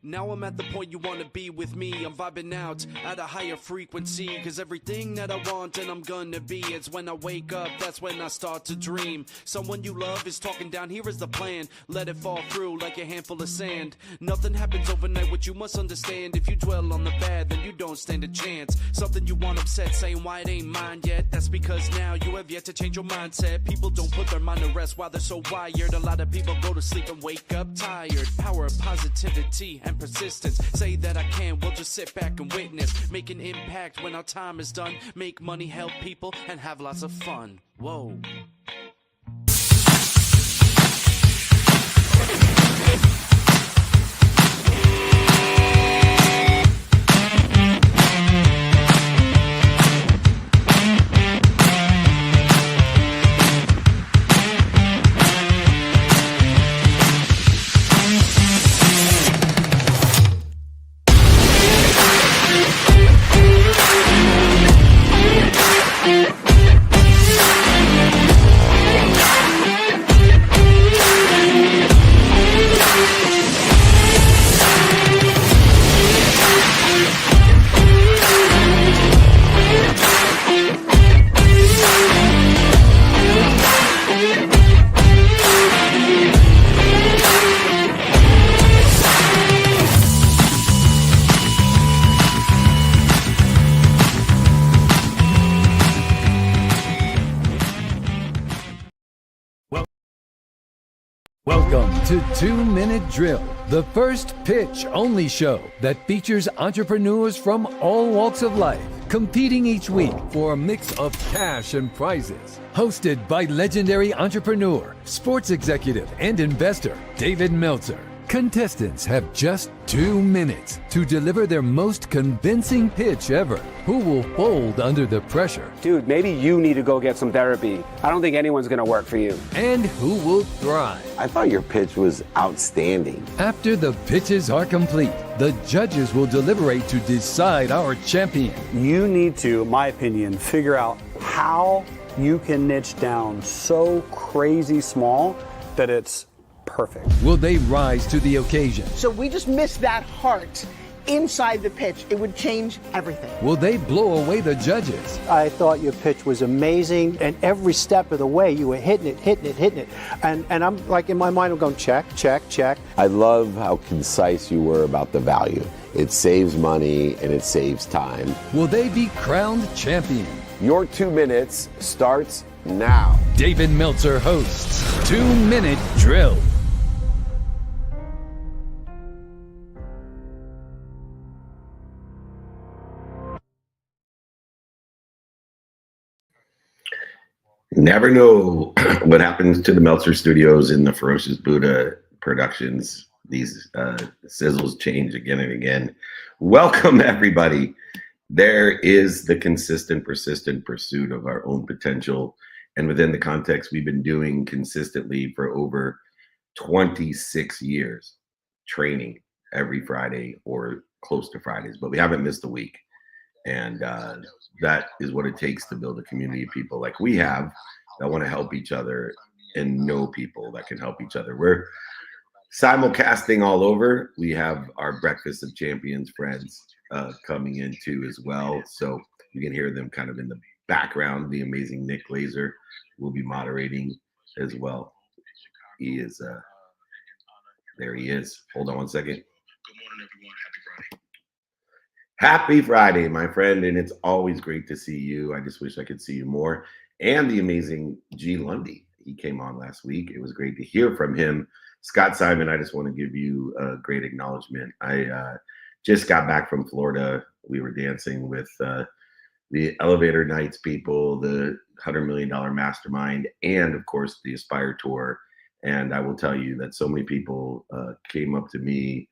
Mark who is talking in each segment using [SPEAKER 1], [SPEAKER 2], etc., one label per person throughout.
[SPEAKER 1] Now I'm at the point you wanna be with me. I'm vibing out at a higher frequency, cause everything that I want and I'm gonna be, it's when I wake up, that's when I start to dream. Someone you love is talking down, here is the plan. Let it fall through like a handful of sand. Nothing happens overnight, what you must understand. If you dwell on the bad, then you don't stand a chance. Something you want upset, saying why it ain't mine yet. That's because now you have yet to change your mindset. People don't put their mind to rest while they're so wired. A lot of people go to sleep and wake up tired. Power of positivity and persistence. Say that I can, we'll just sit back and witness. Make an impact when our time is done. Make money, help people, and have lots of fun. Whoa.
[SPEAKER 2] Welcome to 2 Minute Drill, the first pitch-only show that features entrepreneurs from all walks of life, competing each week for a mix of cash and prizes. Hosted by legendary entrepreneur, sports executive, and investor David Meltzer. Contestants have just 2 minutes to deliver their most convincing pitch ever. Who will fold under the pressure?
[SPEAKER 3] Dude, maybe you need to go get some therapy. I don't think anyone's gonna work for you.
[SPEAKER 2] And who will thrive?
[SPEAKER 4] I thought your pitch was outstanding.
[SPEAKER 2] After the pitches are complete, the judges will deliberate to decide our champion.
[SPEAKER 5] You need to, in my opinion, figure out how you can niche down so crazy small that it's perfect.
[SPEAKER 2] Will they rise to the occasion?
[SPEAKER 6] So we just missed that heart inside the pitch. It would change everything.
[SPEAKER 2] Will they blow away the judges?
[SPEAKER 7] I thought your pitch was amazing, and every step of the way you were hitting it. And I'm like, in my mind, I'm going, check.
[SPEAKER 4] I love how concise you were about the value. It saves money and it saves time.
[SPEAKER 2] Will they be crowned champion?
[SPEAKER 4] Your 2 minutes starts now.
[SPEAKER 2] David Meltzer hosts 2 Minute Drill.
[SPEAKER 8] Never know what happens to the Meltzer Studios in the Ferocious Buddha Productions. These sizzles change again and again. Welcome, everybody. There is the consistent, persistent pursuit of our own potential. And within the context we've been doing consistently for over 26 years, training every Friday or close to Fridays, but we haven't missed a week. And that is what it takes to build a community of people like we have that want to help each other and know people that can help each other. We're simulcasting all over. We have our Breakfast of Champions friends coming in too as well. So you can hear them kind of in the background. The amazing Nick Glazer will be moderating as well. He is, there he is. Hold on one second. Good morning, everyone. Happy Friday. Happy Friday, my friend, and it's always great to see you. I just wish I could see you more. And the amazing G. Lundy. He came on last week. It was great to hear from him. Scott Simon, I just want to give you a great acknowledgement. I just got back from Florida. We were dancing with the Elevator Nights people, the $100 Million Mastermind, and of course the Aspire Tour. And I will tell you that so many people came up to me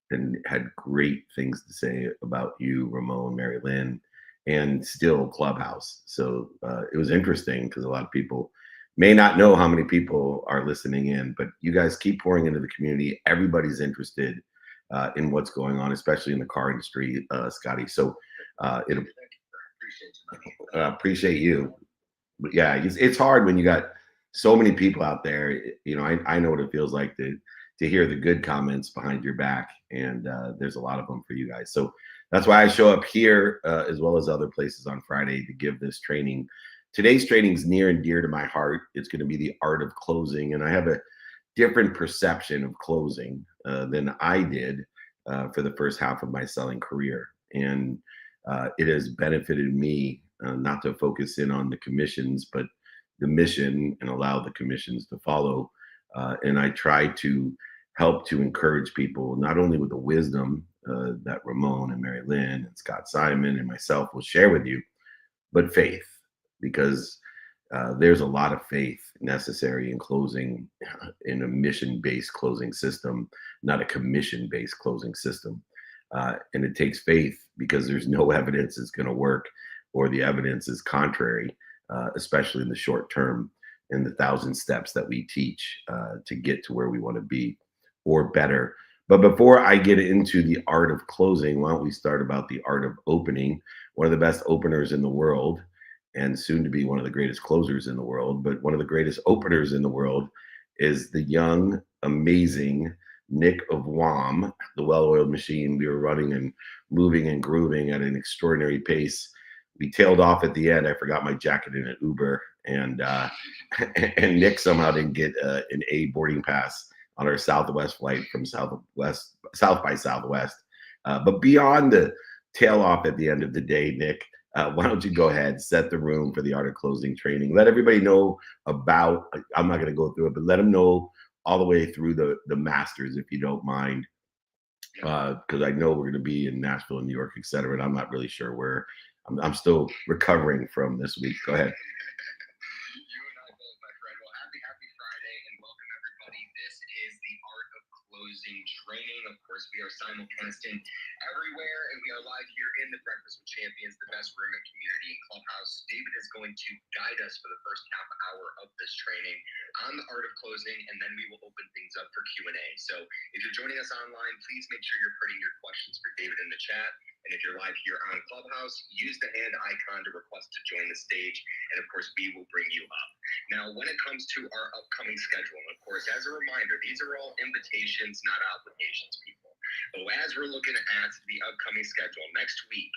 [SPEAKER 8] and had great things to say about you, Ramon, Mary Lynn, and still Clubhouse. So it was interesting because a lot of people may not know how many people are listening in, but you guys keep pouring into the community. Everybody's interested in what's going on, especially in the car industry, Scotty. So appreciate you. But yeah, it's hard when you got so many people out there. You know, I know what it feels like to to hear the good comments behind your back, and there's a lot of them for you guys. So that's why I show up here as well as other places on Friday to give this training. Today's training is near and dear to my heart. It's going to be the art of closing, and I have a different perception of closing than I did for the first half of my selling career. And it has benefited me not to focus in on the commissions, but the mission, and allow the commissions to follow. And I try to help to encourage people, not only with the wisdom that Ramon and Mary Lynn and Scott Simon and myself will share with you, but faith, because there's a lot of faith necessary in closing in a mission-based closing system, not a commission-based closing system. And it takes faith because there's no evidence it's going to work, or the evidence is contrary, especially in the short term, in the 1,000 steps that we teach to get to where we want to be or better. But before I get into the art of closing, why don't we start about the art of opening? One of the best openers in the world, and soon to be one of the greatest closers in the world, but one of the greatest openers in the world is the young, amazing Nick of WOM, the well-oiled machine. We were running and moving and grooving at an extraordinary pace. We tailed off at the end. I forgot my jacket in an Uber, and Nick somehow didn't get an A boarding pass on our Southwest flight from South by Southwest. But beyond the tail off at the end of the day, Nick, why don't you go ahead, set the room for the art of closing training. Let everybody know about, I'm not going to go through it, but let them know all the way through the masters, if you don't mind, because I know we're going to be in Nashville, New York, etc. And I'm not really sure where. I'm still recovering from this week. Go ahead.
[SPEAKER 9] You and I both, my friend. Well, happy Friday, and welcome everybody. This is the art of closing training. Of course, we are simulcasting everywhere, and we are live here in the Breakfast with Champions, the best room and community in Clubhouse. David is going to guide us for the first half hour of this training on the art of closing, and then we will open things up for Q&A. So if you're joining us online, please make sure you're putting your questions for David in the chat. And if you're live here on Clubhouse, use the hand icon to request to join the stage. And of course, we will bring you up. Now, when it comes to our upcoming schedule, and of course, as a reminder, these are all invitations, not obligations, people. So as we're looking at the upcoming schedule, next week,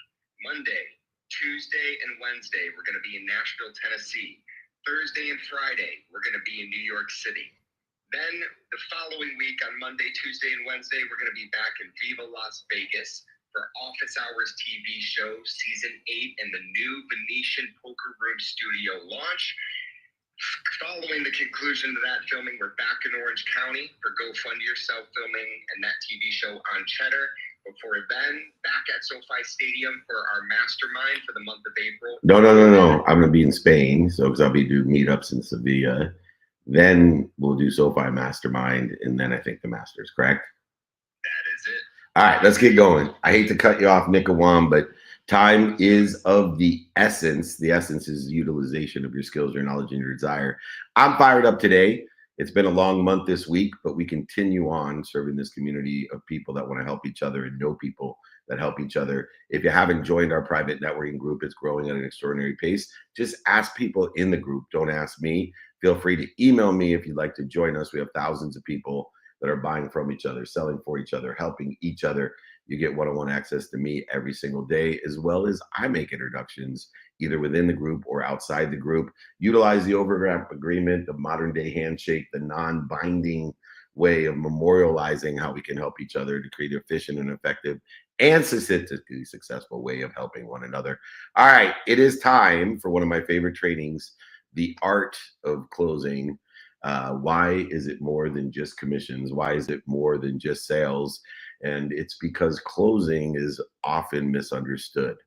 [SPEAKER 9] Monday, Tuesday, and Wednesday, we're going to be in Nashville, Tennessee. Thursday and Friday, we're going to be in New York City. Then the following week on Monday, Tuesday, and Wednesday, we're going to be back in Viva Las Vegas for Office Hours TV show Season 8 and the new Venetian Poker Room studio launch. Following the conclusion of that filming, we're back in Orange County for Go Fund Yourself filming and that TV show on Cheddar. Before then, back at SoFi Stadium for our mastermind for the month of April.
[SPEAKER 8] No. I'm going to be in Spain, so because I'll be doing meetups in Sevilla. Then we'll do SoFi Mastermind, and then I think the Masters, correct?
[SPEAKER 9] That is it.
[SPEAKER 8] All right, let's get going. I hate to cut you off, Nick of WOM, but time is of the essence. The essence is utilization of your skills, your knowledge, and your desire. I'm fired up today. It's been a long month this week, but we continue on serving this community of people that want to help each other and know people that help each other. If you haven't joined our private networking group, it's growing at an extraordinary pace. Just ask people in the group. Don't ask me. Feel free to email me if you'd like to join us. We have thousands of people that are buying from each other, selling for each other, helping each other. You get one-on-one access to me every single day, as well as I make introductions either within the group or outside the group. Utilize the overdraft agreement, the modern day handshake, the non-binding way of memorializing how we can help each other to create an efficient and effective and statistically successful way of helping one another. All right, it is time for one of my favorite trainings, the art of closing. Why is it more than just commissions? Why is it more than just sales? And it's because closing is often misunderstood.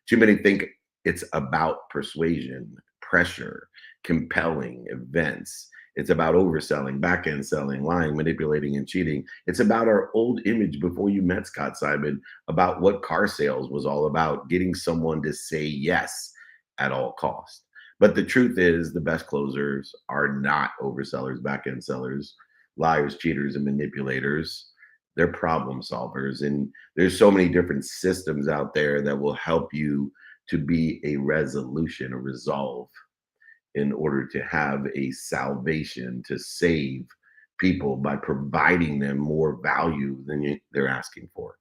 [SPEAKER 8] Too many think it's about persuasion, pressure, compelling events. It's about overselling, back-end selling, lying, manipulating, and cheating. It's about our old image before you met Scott Simon, about what car sales was all about, getting someone to say yes at all costs. But the truth is, the best closers are not oversellers, back-end sellers, liars, cheaters, and manipulators. They're problem solvers. And there's so many different systems out there that will help you to be a resolution, a resolve, in order to have a salvation, to save people by providing them more value than they're asking for.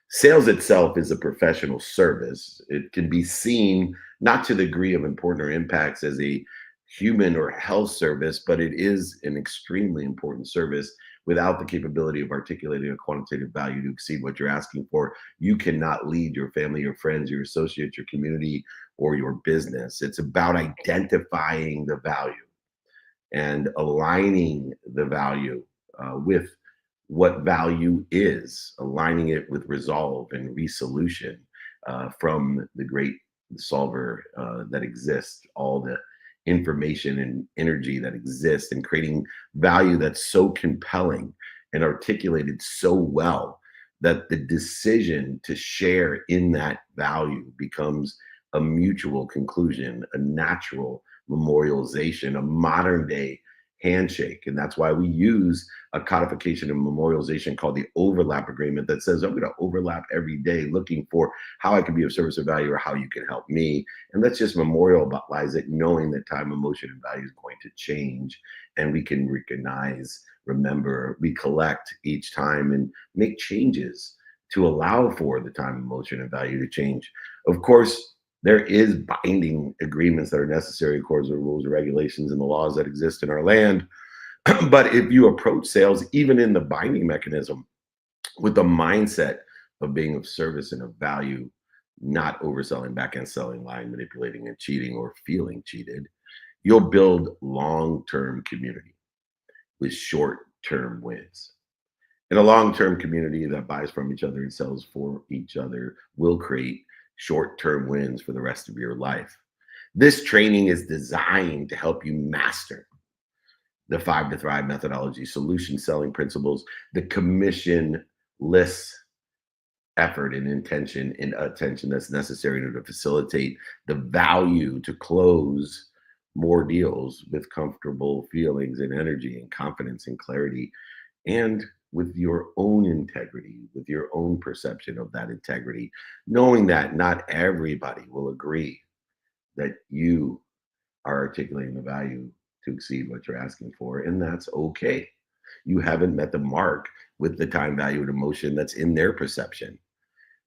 [SPEAKER 8] Sales itself is a professional service. It can be seen not to the degree of important or impacts as a human or health service, but it is an extremely important service. Without the capability of articulating a quantitative value to exceed what you're asking for, you cannot lead your family, your friends, your associates, your community, or your business. It's about identifying the value and aligning the value with what value is, aligning it with resolve and resolution from the great solver that exists, all the information and energy that exists, and creating value that's so compelling and articulated so well that the decision to share in that value becomes a mutual conclusion, a natural memorialization, a modern day handshake. And that's why we use a codification and memorialization called the overlap agreement that says, I'm going to overlap every day looking for how I can be of service or value or how you can help me. And let's just memorialize it, knowing that time, emotion, and value is going to change. And we can recognize, remember, recollect each time and make changes to allow for the time, emotion, and value to change. Of course, there is binding agreements that are necessary according to the rules and regulations and the laws that exist in our land. But if you approach sales, even in the binding mechanism, with the mindset of being of service and of value, not overselling, back-end selling, lying, manipulating, and cheating, or feeling cheated, you'll build long-term community with short-term wins. And a long-term community that buys from each other and sells for each other will create short-term wins for the rest of your life. This training is designed to help you master the 5 to Thrive methodology, solution selling principles, the commissionless effort and intention and attention that's necessary to facilitate the value to close more deals with comfortable feelings and energy and confidence and clarity, and with your own integrity, with your own perception of that integrity, knowing that not everybody will agree that you are articulating the value to exceed what you're asking for, and that's okay. You haven't met the mark with the time, value, and emotion that's in their perception.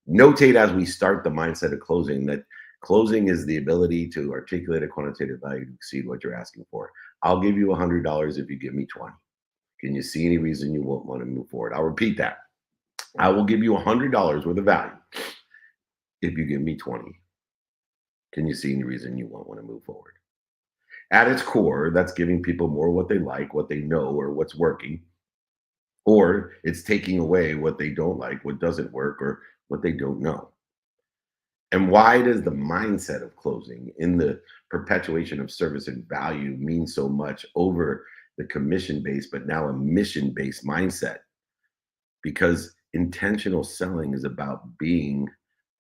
[SPEAKER 8] Notate as we start the mindset of closing that closing is the ability to articulate a quantitative value to exceed what you're asking for. I'll give you $100 if you give me 20. Can you see any reason you won't want to move forward? I'll repeat that. I will give you $100 worth of value if you give me 20. Can you see any reason you won't want to move forward? At its core, that's giving people more what they like, what they know, or what's working, or it's taking away what they don't like, what doesn't work, or what they don't know. And why does the mindset of closing in the perpetuation of service and value mean so much over the commission-based, but now a mission-based mindset? Because intentional selling is about being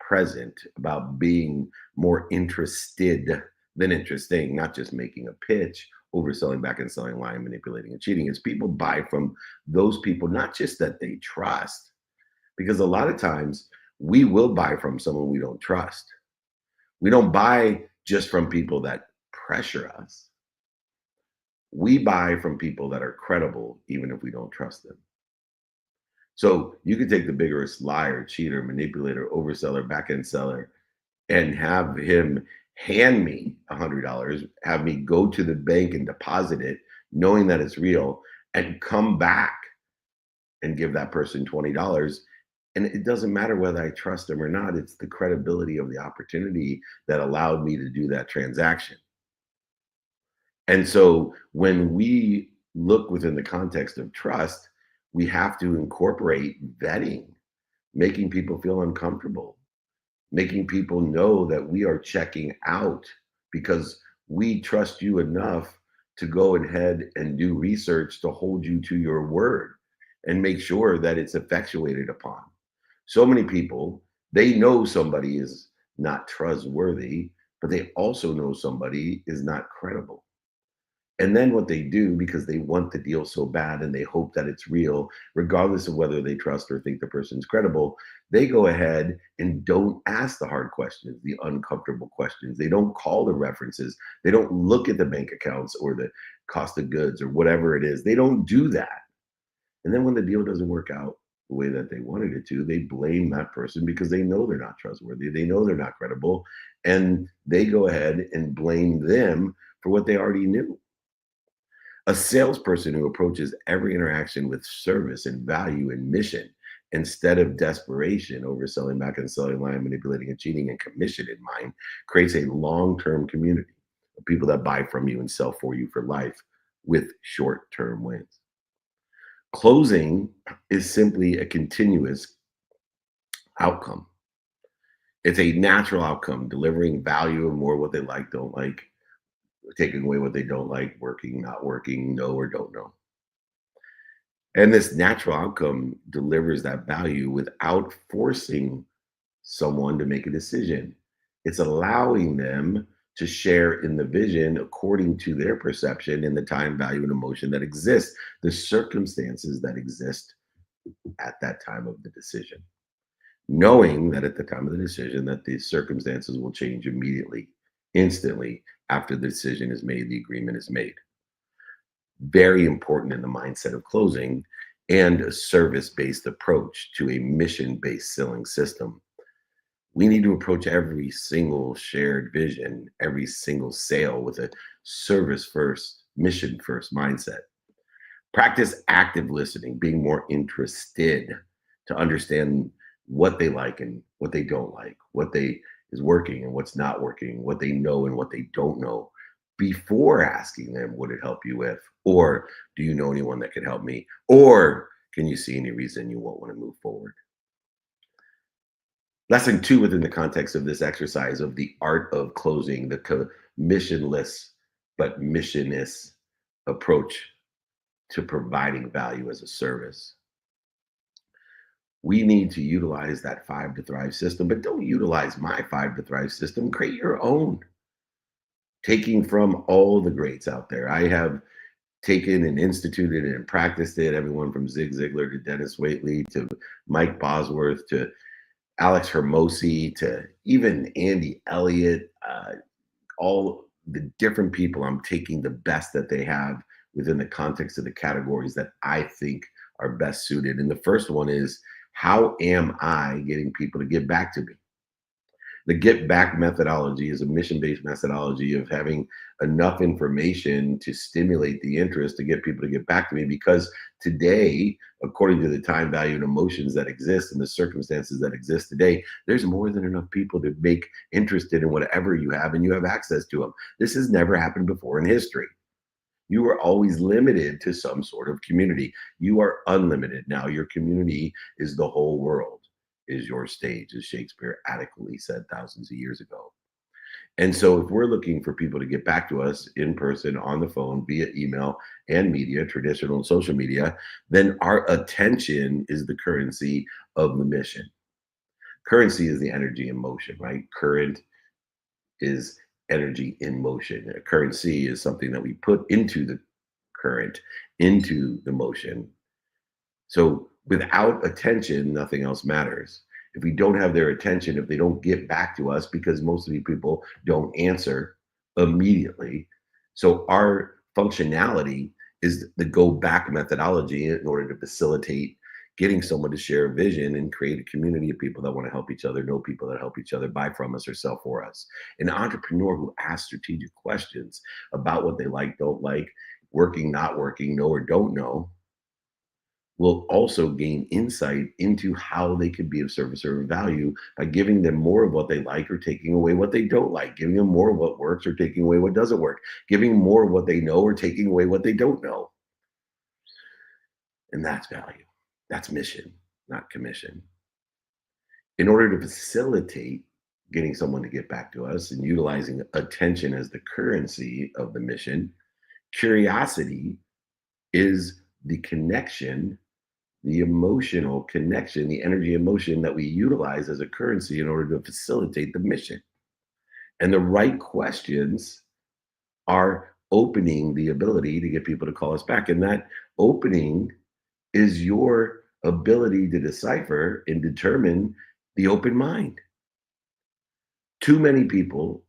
[SPEAKER 8] present, about being more interested than interesting, not just making a pitch, overselling, back-end selling, lying, manipulating, and cheating. It's people buy from those people, not just that they trust, because a lot of times we will buy from someone we don't trust. We don't buy just from people that pressure us. We buy from people that are credible, even if we don't trust them. So you could take the biggest liar, cheater, manipulator, overseller, back-end seller, and have him hand me $100, have me go to the bank and deposit it, knowing that it's real, and come back and give that person $20. And it doesn't matter whether I trust them or not. It's the credibility of the opportunity that allowed me to do that transaction. And so when we look within the context of trust, we have to incorporate vetting, making people feel uncomfortable, making people know that we are checking out because we trust you enough to go ahead and do research to hold you to your word and make sure that it's effectuated upon. So many people, they know somebody is not trustworthy, but they also know somebody is not credible. And then what they do, because they want the deal so bad and they hope that it's real, regardless of whether they trust or think the person's credible, they go ahead and don't ask the hard questions, the uncomfortable questions. They don't call the references. They don't look at the bank accounts or the cost of goods or whatever it is. They don't do that. And then when the deal doesn't work out the way that they wanted it to, they blame that person because they know they're not trustworthy. They know they're not credible. And they go ahead and blame them for what they already knew. A salesperson who approaches every interaction with service and value and mission instead of desperation, overselling, back and selling, lying, manipulating, and cheating, and commission in mind, creates a long-term community of people that buy from you and sell for you for life with short-term wins. Closing is simply a continuous outcome. It's a natural outcome, delivering value and more what they like, don't like, taking away what they don't like, working, not working, know or don't know. And this natural outcome delivers that value without forcing someone to make a decision. It's allowing them to share in the vision according to their perception and the time, value, and emotion that exists, the circumstances that exist at that time of the decision. Knowing that at the time of the decision that the circumstances will change immediately, instantly, after the decision is made, the agreement is made. Very important in the mindset of closing and a service-based approach to a mission-based selling system. We need to approach every single shared vision, every single sale with a service-first, mission-first mindset. Practice active listening, being more interested to understand what they like and what they don't like, what is working and what's not working, what they know and what they don't know, before asking them, would it help you with, or do you know anyone that could help me, or can you see any reason you won't want to move forward? Lesson 2 within the context of this exercise of the art of closing, the commissionless but missionless approach to providing value as a service. We need to utilize that 5 to Thrive system, but don't utilize my 5 to Thrive system. Create your own. Taking from all the greats out there. I have taken and instituted and practiced it. Everyone from Zig Ziglar to Dennis Waitley to Mike Bosworth to Alex Hermosi to even Andy Elliott. All the different people, I'm taking the best that they have within the context of the categories that I think are best suited. And the first one is, how am I getting people to get back to me? The get back methodology is a mission-based methodology of having enough information to stimulate the interest to get people to get back to me, because today, according to the time, value, and emotions that exist and the circumstances that exist today, there's more than enough people to make interested in whatever you have, and you have access to them. This has never happened before in history. You were always limited to some sort of community. You are unlimited now. Your community is the whole world, is your stage, as Shakespeare adequately said thousands of years ago. And so if we're looking for people to get back to us in person, on the phone, via email and media, traditional and social media, then our attention is the currency of the mission. Currency is the energy in motion, right? Current is energy in motion. A currency is something that we put into the current, into the motion. So without attention, nothing else matters. If we don't have their attention, if they don't get back to us, because most of the people don't answer immediately. So our functionality is the go back methodology in order to facilitate getting someone to share a vision and create a community of people that want to help each other, know people that help each other, buy from us or sell for us. An entrepreneur who asks strategic questions about what they like, don't like, working, not working, know or don't know, will also gain insight into how they could be of service or value by giving them more of what they like or taking away what they don't like, giving them more of what works or taking away what doesn't work, giving more of what they know or taking away what they don't know. And that's value. That's mission, not commission. In order to facilitate getting someone to get back to us and utilizing attention as the currency of the mission, curiosity is the connection, the emotional connection, the energy emotion that we utilize as a currency in order to facilitate the mission. And the right questions are opening the ability to get people to call us back. And that opening is your ability to decipher and determine the open mind. Too many people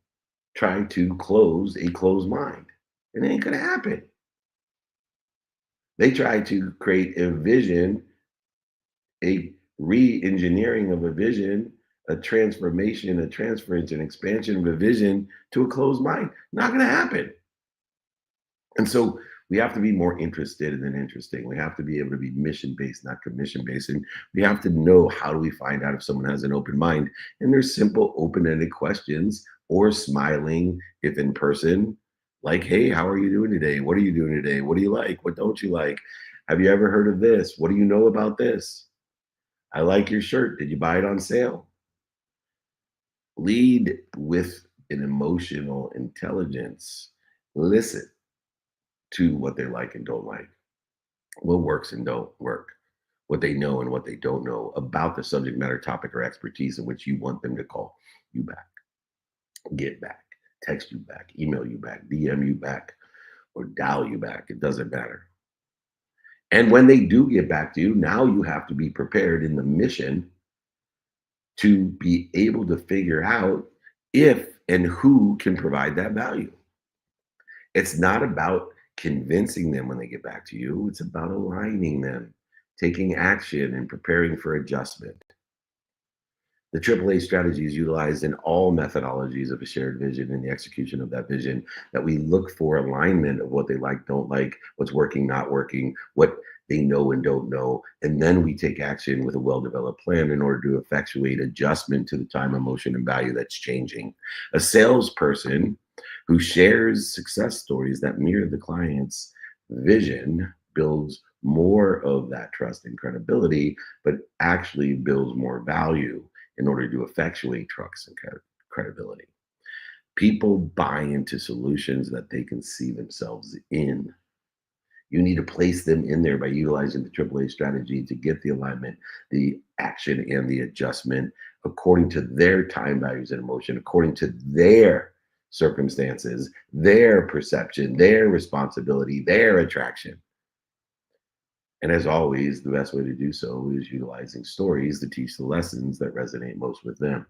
[SPEAKER 8] try to close a closed mind, and it ain't gonna happen. They try to create a vision, a re-engineering of a vision, a transformation, a transference, an expansion of a vision to a closed mind. Not gonna happen. And so we have to be more interested than interesting. We have to be able to be mission-based, not commission-based. And we have to know, how do we find out if someone has an open mind? And there's simple open-ended questions, or smiling if in person, like, hey, how are you doing today? What are you doing today? What do you like? What don't you like? Have you ever heard of this? What do you know about this? I like your shirt. Did you buy it on sale? Lead with an emotional intelligence. Listen to what they like and don't like, what works and don't work, what they know and what they don't know about the subject matter, topic, or expertise in which you want them to call you back, get back, text you back, email you back, DM you back, or dial you back. It doesn't matter. And when they do get back to you, now you have to be prepared in the mission to be able to figure out if and who can provide that value. It's not about convincing them when they get back to you. It's about aligning them, taking action, and preparing for adjustment. The AAA strategy is utilized in all methodologies of a shared vision and the execution of that vision, that we look for alignment of what they like, don't like, what's working, not working, what they know and don't know. And then we take action with a well-developed plan in order to effectuate adjustment to the time, emotion, and value that's changing. A salesperson who shares success stories that mirror the client's vision builds more of that trust and credibility, but actually builds more value in order to effectuate trust and credibility. People buy into solutions that they can see themselves in. You need to place them in there by utilizing the AAA strategy to get the alignment, the action, and the adjustment according to their time, values, and emotion, according to their circumstances, their perception, their responsibility, their attraction. And as always, the best way to do so is utilizing stories to teach the lessons that resonate most with them.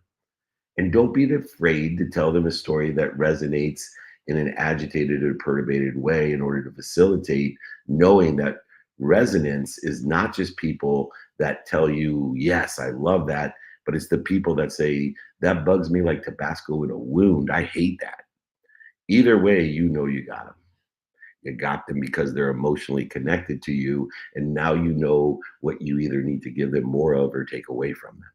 [SPEAKER 8] And don't be afraid to tell them a story that resonates in an agitated or perturbated way in order to facilitate knowing that resonance is not just people that tell you, yes, I love that, but it's the people that say, that bugs me like Tabasco in a wound. I hate that. Either way, you know you got them. You got them because they're emotionally connected to you, and now you know what you either need to give them more of or take away from them.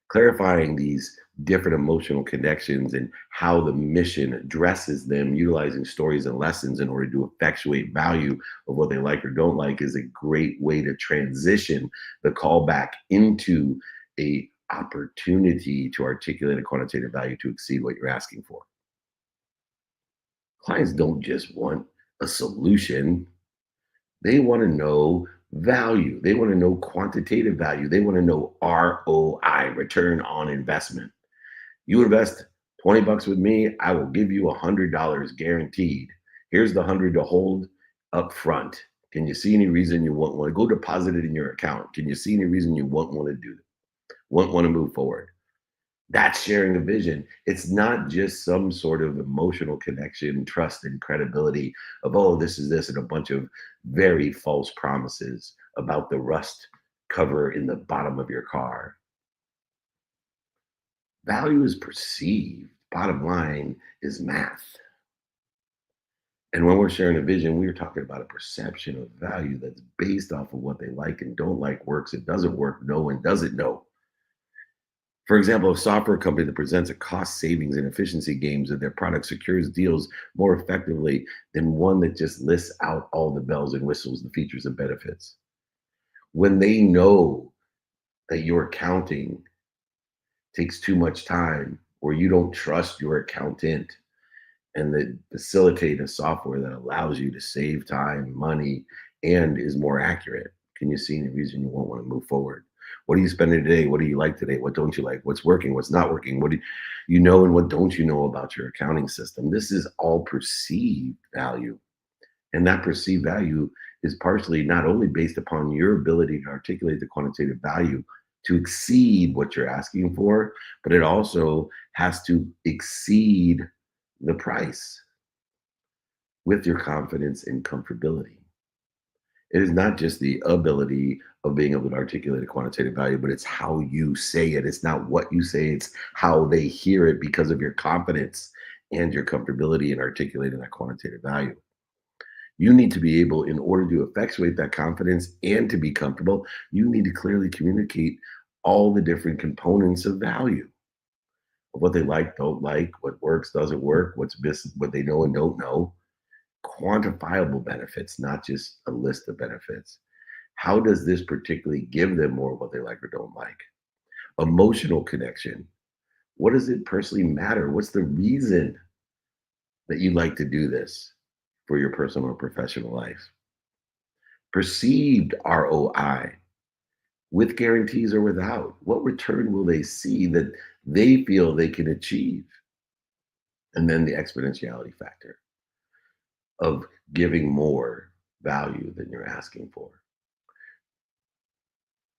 [SPEAKER 8] Clarifying these different emotional connections and how the mission addresses them, utilizing stories and lessons in order to effectuate value of what they like or don't like, is a great way to transition the callback into a opportunity to articulate a quantitative value to exceed what you're asking for. Clients don't just want a solution. They want to know value. They want to know quantitative value. They want to know ROI, return on investment. You invest 20 bucks with me, I will give you $100 guaranteed. Here's the 100 to hold up front. Can you see any reason you won't want to go deposit it in your account? Can you see any reason you won't want to do it? Won't want to move forward? That's sharing a vision. It's not just some sort of emotional connection, trust, and credibility of, oh, this is this, and a bunch of very false promises about the rust cover in the bottom of your car. Value is perceived. Bottom line is math. And when we're sharing a vision, we're talking about a perception of value that's based off of what they like and don't like, works and doesn't work, know and doesn't know. For example, a software company that presents a cost savings and efficiency gains of their product secures deals more effectively than one that just lists out all the bells and whistles, the features and benefits. When they know that your accounting takes too much time, or you don't trust your accountant, and that facilitate a software that allows you to save time, money, and is more accurate, can you see any reason you won't want to move forward? What are you spending today? What do you like today? What don't you like? What's working? What's not working? What do you know and what don't you know about your accounting system? This is all perceived value. And that perceived value is partially not only based upon your ability to articulate the quantitative value to exceed what you're asking for, but it also has to exceed the price with your confidence and comfortability. It is not just the ability of being able to articulate a quantitative value, but it's how you say it. It's not what you say, it's how they hear it because of your confidence and your comfortability in articulating that quantitative value. You need to be able, in order to effectuate that confidence and to be comfortable, you need to clearly communicate all the different components of value, of what they like, don't like, what works, doesn't work, what they know and don't know. Quantifiable benefits, not just a list of benefits. How does this particularly give them more of what they like or don't like? Emotional connection. What does it personally matter? What's the reason that you like to do this for your personal or professional life? Perceived ROI, with guarantees or without. What return will they see that they feel they can achieve? And then the exponentiality factor of giving more value than you're asking for.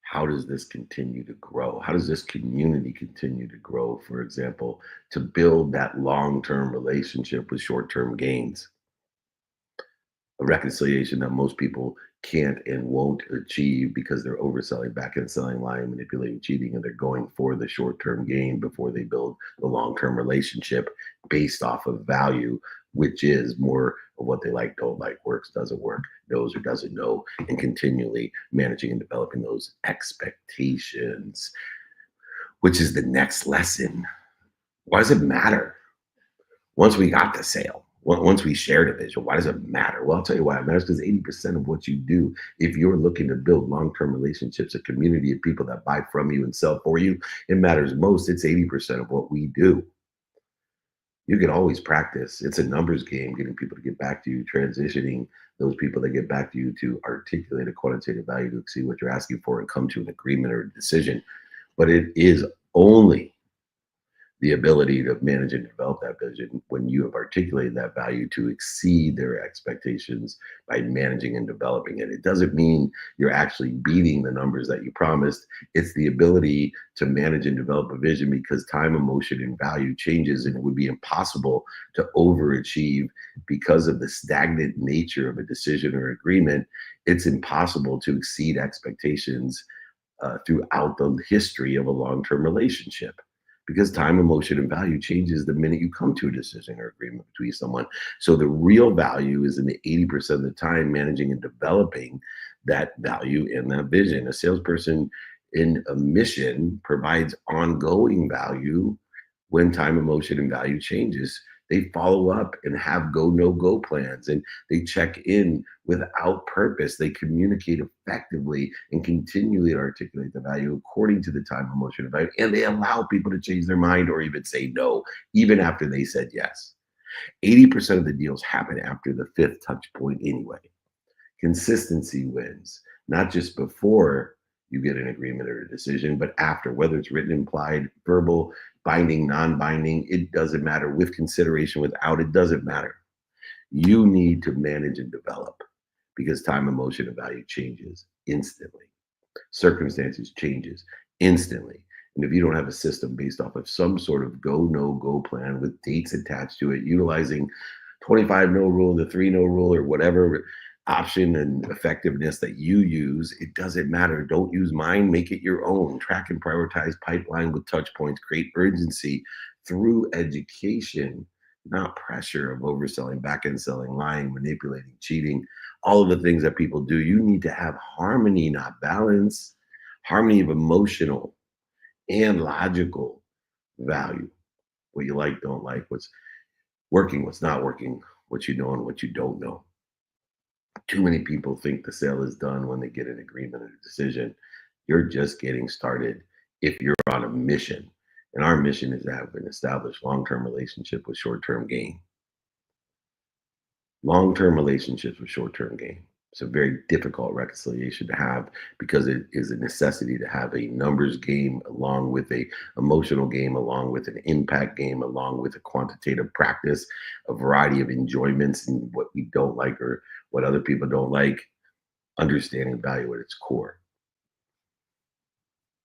[SPEAKER 8] How does this continue to grow? How does this community continue to grow, for example, to build that long-term relationship with short-term gains? A reconciliation that most people can't and won't achieve because they're overselling, back-end selling, lying, manipulating, cheating, and they're going for the short-term gain before they build the long-term relationship based off of value, which is more of what they like, don't like, works, doesn't work, knows or doesn't know, and continually managing and developing those expectations, which is the next lesson. Why does it matter? Once we got the sale, once we shared a vision, why does it matter? Well, I'll tell you why it matters, because 80% of what you do, if you're looking to build long-term relationships, a community of people that buy from you and sell for you, it matters most. It's 80% of what we do. You can always practice. It's a numbers game, getting people to get back to you, transitioning those people that get back to you to articulate a quantitative value to exceed what you're asking for and come to an agreement or a decision. But it is only the ability to manage and develop that vision when you have articulated that value to exceed their expectations by managing and developing it. It doesn't mean you're actually beating the numbers that you promised. It's the ability to manage and develop a vision, because time, emotion, and value changes, and it would be impossible to overachieve because of the stagnant nature of a decision or agreement. It's impossible to exceed expectations throughout the history of a long-term relationship, because time, emotion, and value changes the minute you come to a decision or agreement between someone. So the real value is in the 80% of the time managing and developing that value and that vision. A salesperson in a mission provides ongoing value when time, emotion, and value changes. They follow up and have go, no go plans, and they check in without purpose. They communicate effectively and continually articulate the value according to the time, emotion, and value. And they allow people to change their mind or even say no, even after they said yes. 80% of the deals happen after the fifth touch point anyway. Consistency wins, not just before you get an agreement or a decision, but after, whether it's written, implied, verbal, binding, non-binding, it doesn't matter. With consideration, without, it doesn't matter. You need to manage and develop, because time, emotion, and value changes instantly. Circumstances changes instantly. And if you don't have a system based off of some sort of go, no go plan with dates attached to it, utilizing 25 no rule, the 3 no rule, or whatever option and effectiveness that you use, it doesn't matter. Don't use mine, make it your own. Track and prioritize, pipeline with touch points, create urgency through education, not pressure of overselling, back-end selling, lying, manipulating, cheating, all of the things that people do. You need to have harmony, not balance. Harmony of emotional and logical value. What you like, don't like, what's working, what's not working, what you know and what you don't know. Too many people think the sale is done when they get an agreement or a decision. You're just getting started if you're on a mission. And our mission is to have an established long-term relationship with short-term gain. Long-term relationships with short-term gain. It's a very difficult reconciliation to have because it is a necessity to have a numbers game along with a emotional game, along with an impact game, along with a quantitative practice, a variety of enjoyments and what we don't like or what other people don't like, understanding value at its core.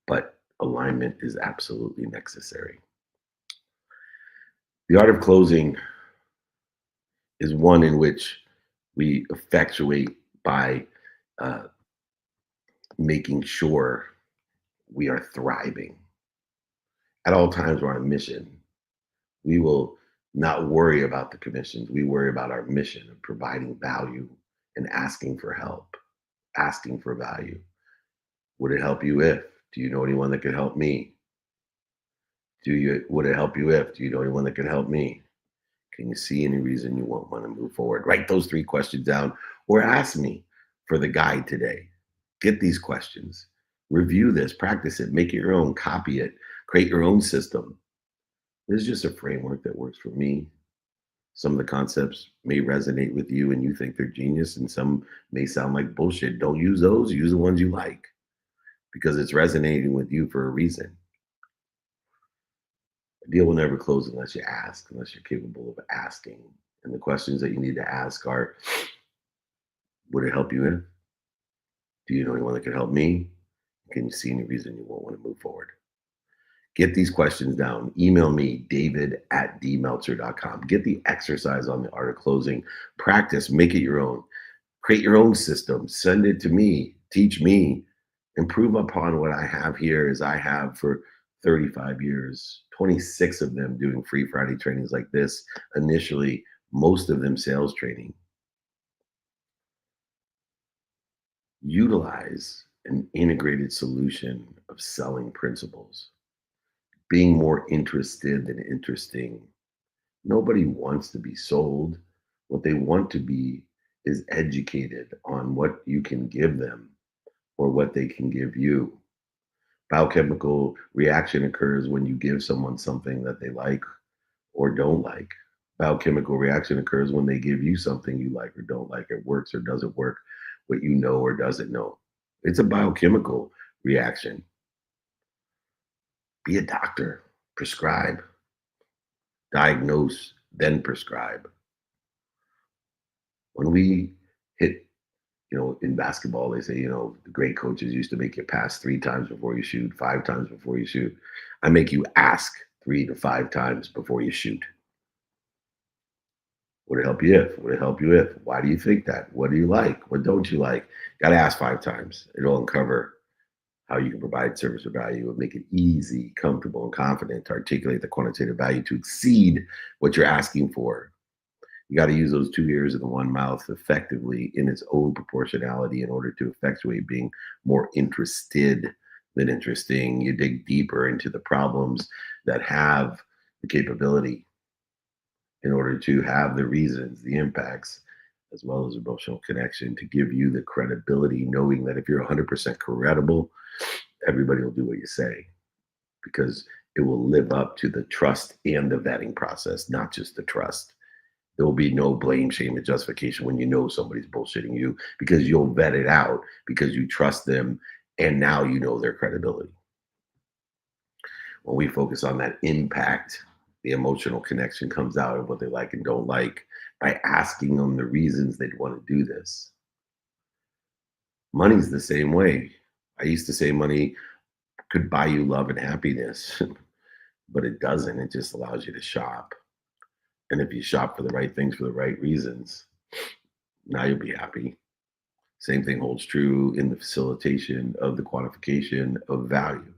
[SPEAKER 8] But alignment is absolutely necessary. The art of closing is one in which we effectuate by making sure we are thriving. At all times, we're on a mission. We will not worry about the commissions. We worry about our mission of providing value and asking for help, asking for value. Would it help you if? Do you know anyone that could help me? Would it help you if? Do you know anyone that could help me? Can you see any reason you won't want to move forward? Write those 3 questions down or ask me for the guide today. Get these questions, review this, practice it, make it your own, copy it, create your own system. This is just a framework that works for me. Some of the concepts may resonate with you and you think they're genius, and some may sound like bullshit. Don't use those, use the ones you like because it's resonating with you for a reason. A deal will never close unless you ask, unless you're capable of asking. And the questions that you need to ask are, would it help you in? Do you know anyone that can help me? Can you see any reason you won't want to move forward? Get these questions down. Email me, david@dmeltzer.com. Get the exercise on the art of closing. Practice, make it your own. Create your own system. Send it to me. Teach me. Improve upon what I have here as I have for 35 years, 26 of them doing Free Friday trainings like this. Initially, most of them sales training. Utilize an integrated solution of selling principles. Being more interested than interesting. Nobody wants to be sold. What they want to be is educated on what you can give them or what they can give you. Biochemical reaction occurs when you give someone something that they like or don't like. Biochemical reaction occurs when they give you something you like or don't like. It works or doesn't work, what you know or doesn't know. It's a biochemical reaction. Be a doctor, prescribe, diagnose, then prescribe. When we hit, in basketball, they say, the great coaches used to make you pass 3 times before you shoot, 5 times before you shoot. I make you ask 3 to 5 times before you shoot. Would it help you if? Would it help you if? Why do you think that? What do you like? What don't you like? Got to ask 5 times. It'll uncover how you can provide service or value and make it easy, comfortable, and confident to articulate the quantitative value to exceed what you're asking for. You got to use those 2 ears and the 1 mouth effectively in its own proportionality in order to effectuate being more interested than interesting. You dig deeper into the problems that have the capability in order to have the reasons, the impacts, as well as emotional connection to give you the credibility, knowing that if you're 100% credible, everybody will do what you say because it will live up to the trust and the vetting process, not just the trust. There will be no blame, shame, and justification when you know somebody's bullshitting you because you'll vet it out because you trust them and now you know their credibility. When we focus on that impact, the emotional connection comes out of what they like and don't like by asking them the reasons they'd want to do this. Money's the same way. I used to say money could buy you love and happiness, but it doesn't. It just allows you to shop. And if you shop for the right things for the right reasons, now you'll be happy. Same thing holds true in the facilitation of the quantification of value.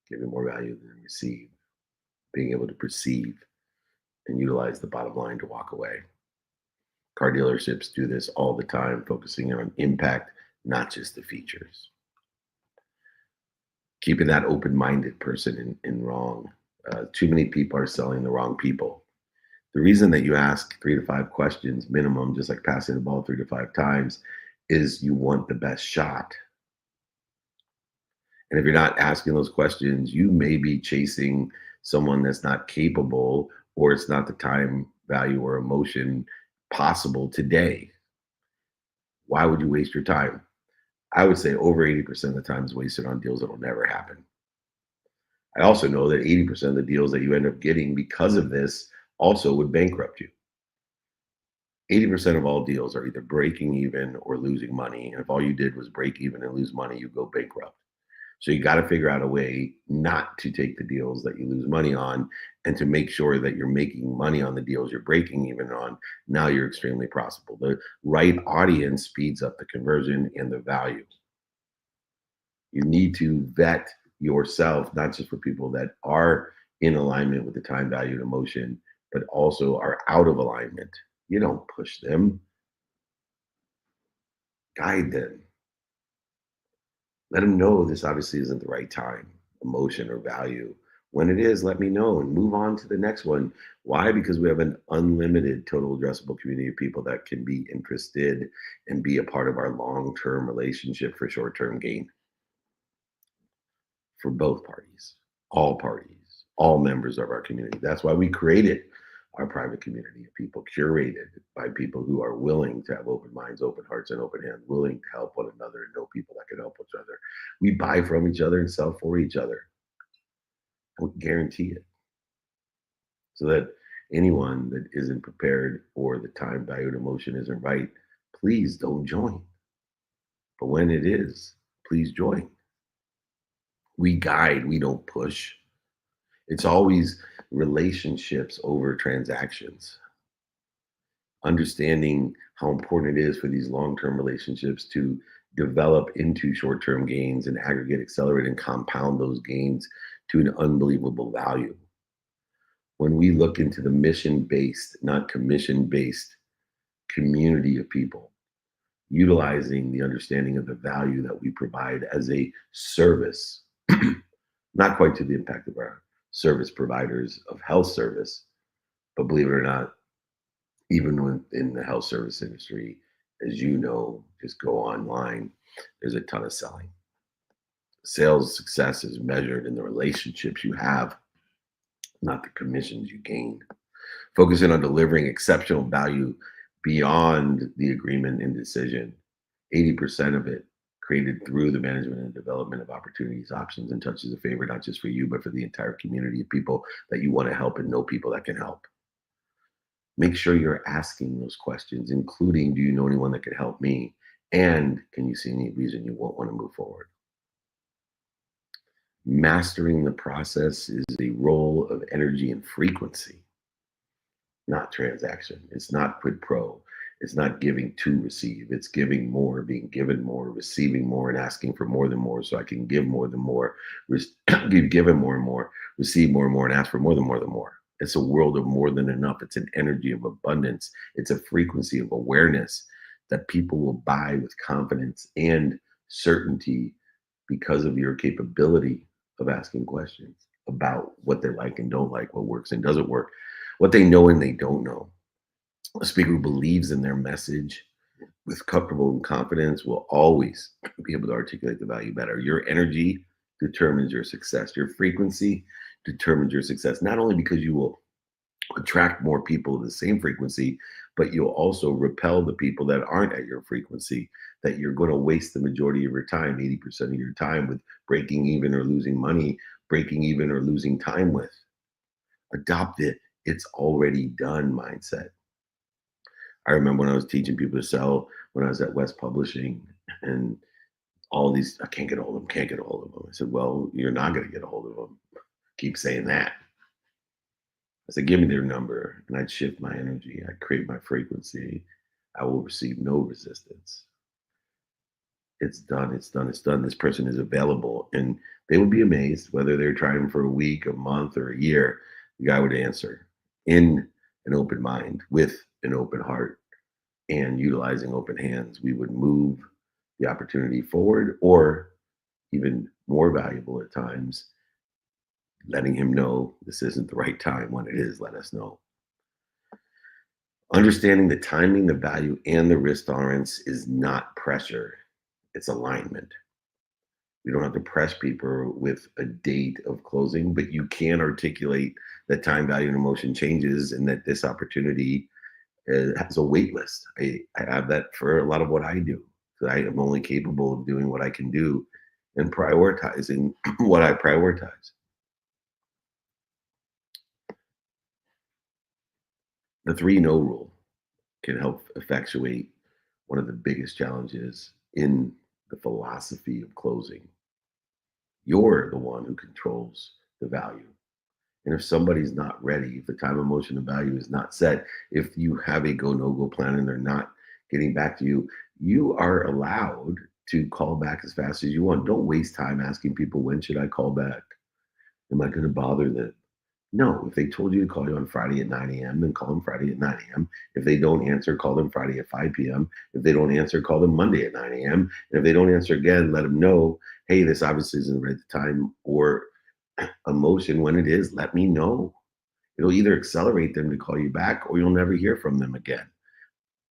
[SPEAKER 8] Giving more value than receive. Being able to perceive and utilize the bottom line to walk away. Car dealerships do this all the time, focusing on impact, not just the features. Keeping that open-minded person in wrong. Too many people are selling the wrong people. The reason that you ask 3 to 5 questions minimum, just like passing the ball 3 to 5 times, is you want the best shot. And if you're not asking those questions, you may be chasing someone that's not capable, or it's not the time, value, or emotion possible today. Why would you waste your time? I would say over 80% of the time is wasted on deals that will never happen. I also know that 80% of the deals that you end up getting because of this also would bankrupt you. 80% of all deals are either breaking even or losing money. And if all you did was break even and lose money, you go bankrupt. So you got to figure out a way not to take the deals that you lose money on and to make sure that you're making money on the deals you're breaking even on. Now you're extremely profitable. The right audience speeds up the conversion and the value. You need to vet yourself, not just for people that are in alignment with the time, value, and emotion, but also are out of alignment. You don't push them. Guide them. Let them know this obviously isn't the right time, emotion, or value. When it is, let me know and move on to the next one. Why? Because we have an unlimited total addressable community of people that can be interested and be a part of our long-term relationship for short-term gain. For both parties, all members of our community. That's why we created our private community of people, curated by people who are willing to have open minds, open hearts, and open hands, willing to help one another and know people that can help each other. We buy from each other and sell for each other. We guarantee it. So that anyone that isn't prepared or the time, value, and emotion isn't right, please don't join. But when it is, please join. We guide, we don't push. It's always relationships over transactions. Understanding how important it is for these long-term relationships to develop into short-term gains and aggregate, accelerate, and compound those gains to an unbelievable value. When we look into the mission-based, not commission-based community of people, utilizing the understanding of the value that we provide as a service, not quite to the impact of our service providers of health service, but believe it or not, even in the health service industry, as you know, just go online, there's a ton of selling. Sales success is measured in the relationships you have, not the commissions you gain. Focusing on delivering exceptional value beyond the agreement and decision, 80% of it created through the management and development of opportunities, options, and touches of favor, not just for you, but for the entire community of people that you want to help and know people that can help. Make sure you're asking those questions, including, do you know anyone that could help me? And can you see any reason you won't want to move forward? Mastering the process is a role of energy and frequency, not transaction. It's not quid pro. It's not giving to receive. It's giving more, being given more, receiving more, and asking for more than more so I can give more than more, be given more and more, receive more and more, and ask for more than more. It's a world of more than enough. It's an energy of abundance. It's a frequency of awareness that people will buy with confidence and certainty because of your capability of asking questions about what they like and don't like, what works and doesn't work, what they know and they don't know. A speaker who believes in their message with comfortable and confidence will always be able to articulate the value better. Your energy determines your success. Your frequency determines your success, not only because you will attract more people of the same frequency, but you'll also repel the people that aren't at your frequency, that you're going to waste the majority of your time, 80% of your time, with breaking even or losing money, breaking even or losing time with. Adopt it. It's already done mindset. I remember when I was teaching people to sell, when I was at West Publishing, and all these, I can't get a hold of them, can't get a hold of them. I said, well, you're not going to get a hold of them. Keep saying that. I said, give me their number, and I'd shift my energy. I'd create my frequency. I will receive no resistance. It's done, it's done, it's done. This person is available. And they would be amazed whether they're trying for a week, a month, or a year. The guy would answer in an open mind, with an open heart, and utilizing open hands. We would move the opportunity forward, or even more valuable at times, letting him know this isn't the right time. When it is, let us know. Understanding the timing, the value, and the risk tolerance is not pressure. It's alignment. You don't have to press people with a date of closing, but you can articulate that time, value, and emotion changes, and that this opportunity It has a wait list. I have that for a lot of what I do. So I am only capable of doing what I can do and prioritizing what I prioritize. The 3-no rule can help effectuate one of the biggest challenges in the philosophy of closing. You're the one who controls the value. And if somebody's not ready, if the time, emotion, and value is not set, if you have a go, no go plan and they're not getting back to you, you are allowed to call back as fast as you want. Don't waste time asking people, when should I call back? Am I going to bother them? No, if they told you to call you on Friday at 9 a.m., then call them Friday at 9 a.m. If they don't answer, call them Friday at 5 p.m. If they don't answer, call them Monday at 9 a.m. And if they don't answer again, let them know, hey, this obviously isn't the right time or emotion. When it is, let me know. It'll either accelerate them to call you back or you'll never hear from them again.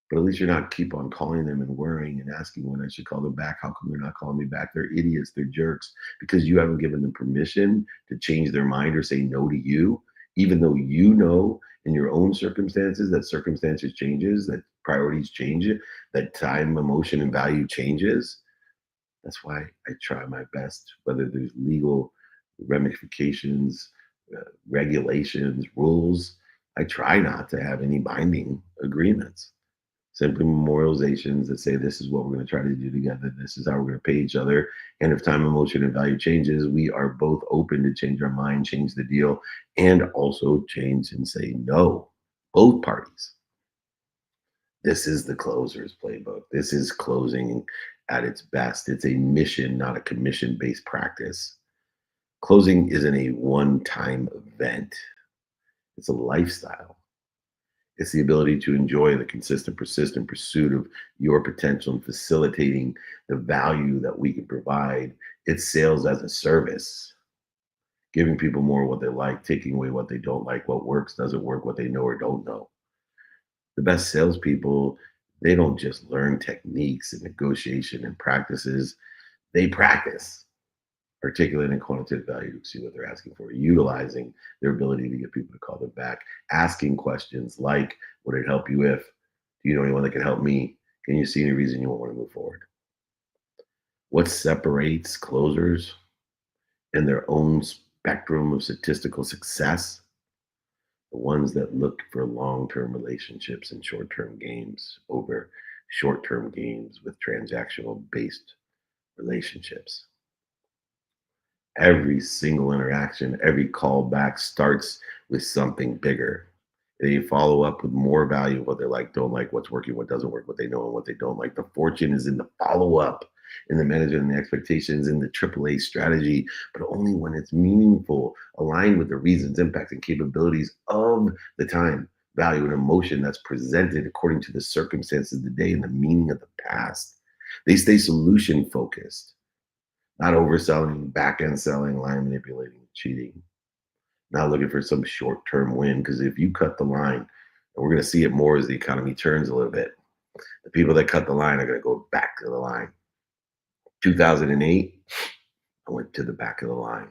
[SPEAKER 8] But at least you're not keep on calling them and worrying and asking when I should call them back. How come they're not calling me back? They're idiots. They're jerks because you haven't given them permission to change their mind or say no to you, even though you know in your own circumstances that circumstances changes, that priorities change, that time, emotion, and value changes. That's why I try my best, whether there's legal ramifications, regulations, rules. I try not to have any binding agreements. Simply memorializations that say this is what we're going to try to do together. This is how we're going to pay each other. And if time, emotion, and value changes, we are both open to change our mind, change the deal, and also change and say no. Both parties. This is the closer's playbook. This is closing at its best. It's a mission, not a commission-based practice. Closing isn't a one-time event. It's a lifestyle. It's the ability to enjoy the consistent, persistent pursuit of your potential and facilitating the value that we can provide. It's sales as a service, giving people more what they like, taking away what they don't like, what works, doesn't work, what they know or don't know. The best salespeople, they don't just learn techniques and negotiation and practices. They practice articulating quantitative value to see what they're asking for, utilizing their ability to get people to call them back, asking questions like, would it help you if? Do you know anyone that can help me? Can you see any reason you won't want to move forward? What separates closers in their own spectrum of statistical success? The ones that look for long-term relationships and short-term gains over short-term gains with transactional-based relationships. Every single interaction, every callback starts with something bigger. They follow up with more value of what they like, don't like, what's working, what doesn't work, what they know and what they don't like. The fortune is in the follow-up, in the management and the expectations, in the AAA strategy, but only when it's meaningful, aligned with the reasons, impact, and capabilities of the time, value, and emotion that's presented according to the circumstances of the day and the meaning of the past. They stay solution-focused. Not overselling, back-end selling, line manipulating, cheating. Not looking for some short-term win, because if you cut the line, and we're going to see it more as the economy turns a little bit, the people that cut the line are going to go back to the line. 2008, I went to the back of the line.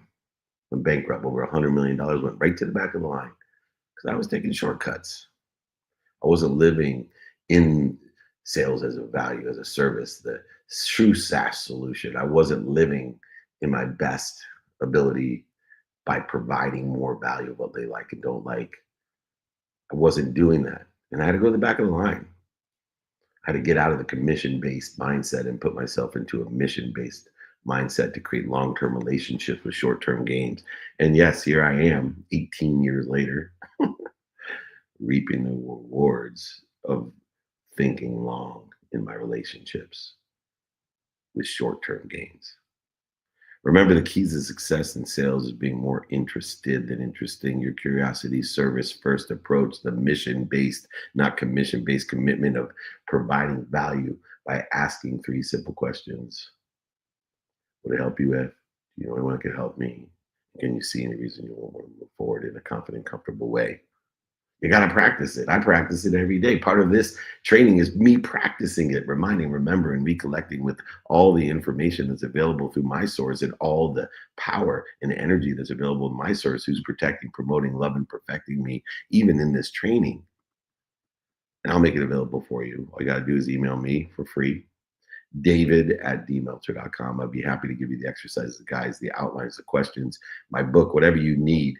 [SPEAKER 8] Went bankrupt, over $100 million went right to the back of the line because I was taking shortcuts. I wasn't living in sales as a value, as a service, the true SaaS solution. I wasn't living in my best ability by providing more value of what they like and don't like. I wasn't doing that. And I had to go to the back of the line. I had to get out of the commission-based mindset and put myself into a mission-based mindset to create long-term relationships with short-term gains. And yes, here I am 18 years later, reaping the rewards of thinking long in my relationships with short-term gains. Remember, the keys to success in sales is being more interested than interesting. Your curiosity, service first approach, the mission-based, not commission-based commitment of providing value by asking 3 simple questions. Would it help you if? Do you know anyone that can help me? Can you see any reason you won't want to move forward in a confident, comfortable way? You got to practice it. I practice it every day. Part of this training is me practicing it, reminding, remembering, recollecting with all the information that's available through my source and all the power and energy that's available in my source, who's protecting, promoting, loving, perfecting me, even in this training. and I'll make it available for you. All you got to do is email me for free, david@dmeltzer.com. I'd be happy to give you the exercises, the guides, the outlines, the questions, my book, whatever you need.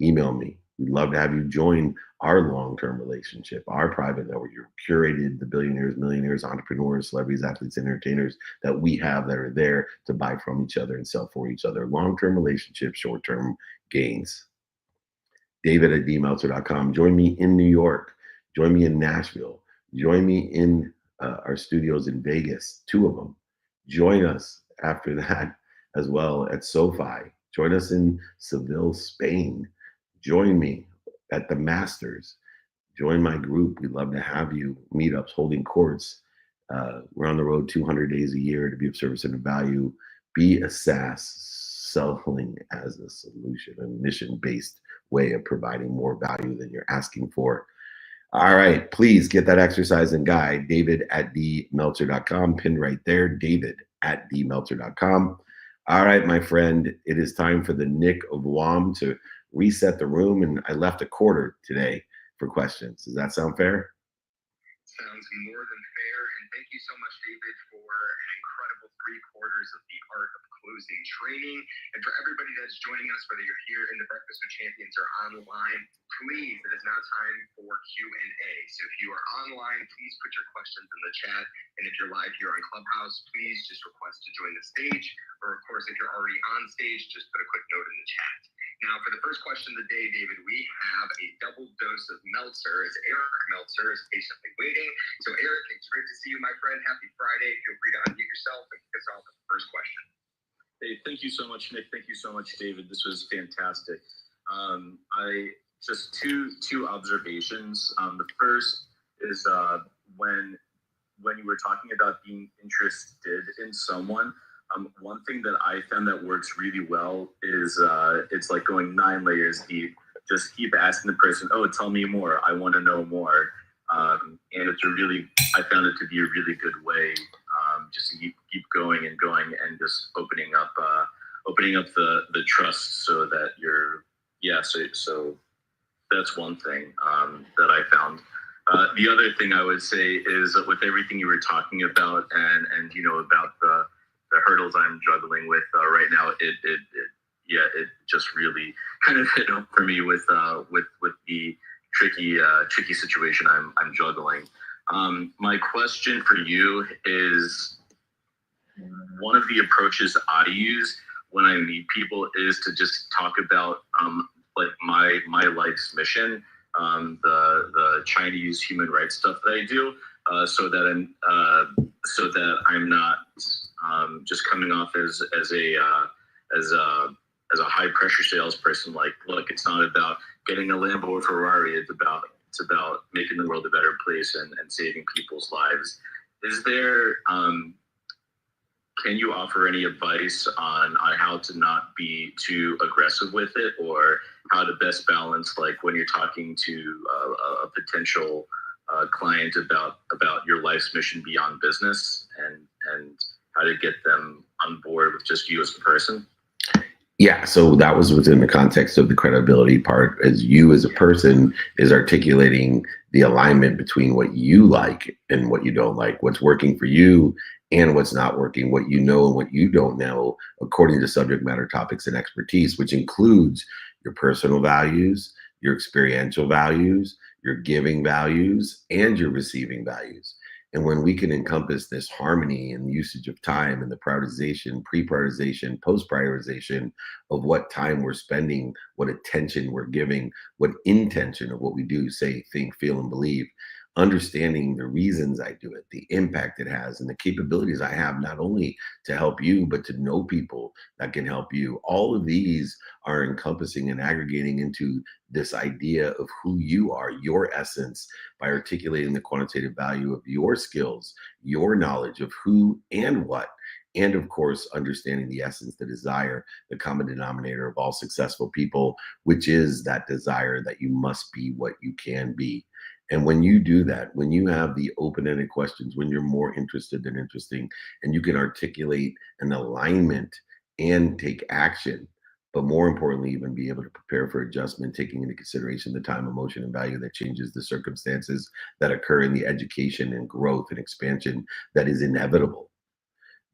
[SPEAKER 8] Email me. We'd love to have you join our long-term relationship, our private network. You're curated, the billionaires, millionaires, entrepreneurs, celebrities, athletes, entertainers that we have that are there to buy from each other and sell for each other. Long-term relationships, short-term gains. David@dmeltzer.com. Join me in New York. Join me in Nashville. Join me in our studios in Vegas, 2 of them. Join us after that as well at SoFi. Join us in Seville, Spain. Join me at the Masters. Join my group. We'd love to have you. Meetups, holding courts. We're on the road 200 days a year to be of service and of value. Be a SaaS, selling as a solution, a mission-based way of providing more value than you're asking for. All right, please get that exercise and guide. David@dmeltzer.com, pinned right there. David@dmeltzer.com. All right, my friend, it is time for the Nick of WOM to reset the room, and I left a quarter today for questions. Does that sound fair?
[SPEAKER 9] Sounds more than fair, and thank you so much, David, for an incredible 3 quarters of the art of closing training. And for everybody that's joining us, whether you're here in the Breakfast with Champions or online, please, it is now time for Q&A. So if you are online, please put your questions in the chat. And if you're live here on Clubhouse, please just request to join the stage. Or of course, if you're already on stage, just put a quick note in the chat. Now, for the first question of the day, David, we have a double dose of Meltzer as Eric Meltzer is patiently waiting. So Eric, it's great to see you, my friend. Happy Friday. Feel free to unmute yourself and kick us off with the first question.
[SPEAKER 10] Hey, thank you so much, Nick. Thank you so much, David. This was fantastic. I just two observations. The first is when you were talking about being interested in someone, one thing that I found that works really well is it's like going 9 layers deep. Just keep asking the person, "Oh, tell me more. I want to know more." And I found it to be a really good way just to keep going and going and just opening up the trust so that so that's one thing that I found. The other thing I would say is that with everything you were talking about and about the hurdles I'm juggling with right now, it just really kind of hit home for me with the tricky situation I'm juggling. My question for you is, one of the approaches I use when I meet people is to just talk about like my life's mission, the Chinese human rights stuff that I do, so that I'm not just coming off as a high pressure salesperson. Like, look, it's not about getting a Lambo or Ferrari. It's about making the world a better place and saving people's lives. Is there can you offer any advice on how to not be too aggressive with it, or how to best balance, like when you're talking to a potential client about your life's mission beyond business, and how to get them on board with just you as a person?
[SPEAKER 8] Yeah, so that was within the context of the credibility part, as you as a person is articulating the alignment between what you like and what you don't like, what's working for you and what's not working, what you know and what you don't know, according to subject matter topics and expertise, which includes your personal values, your experiential values, your giving values, and your receiving values. And when we can encompass this harmony and usage of time and the prioritization, pre-prioritization, post-prioritization of what time we're spending, what attention we're giving, what intention of what we do, say, think, feel, and believe, understanding the reasons I do it, the impact it has, and the capabilities I have, not only to help you, but to know people that can help you. All of these are encompassing and aggregating into this idea of who you are, your essence, by articulating the quantitative value of your skills, your knowledge of who and what, and of course, understanding the essence, the desire, the common denominator of all successful people, which is that desire that you must be what you can be. And when you do that, when you have the open-ended questions, when you're more interested than interesting, and you can articulate an alignment and take action but more importantly, even be able to prepare for adjustment, taking into consideration the time, emotion, and value that changes the circumstances that occur in the education and growth and expansion that is inevitable.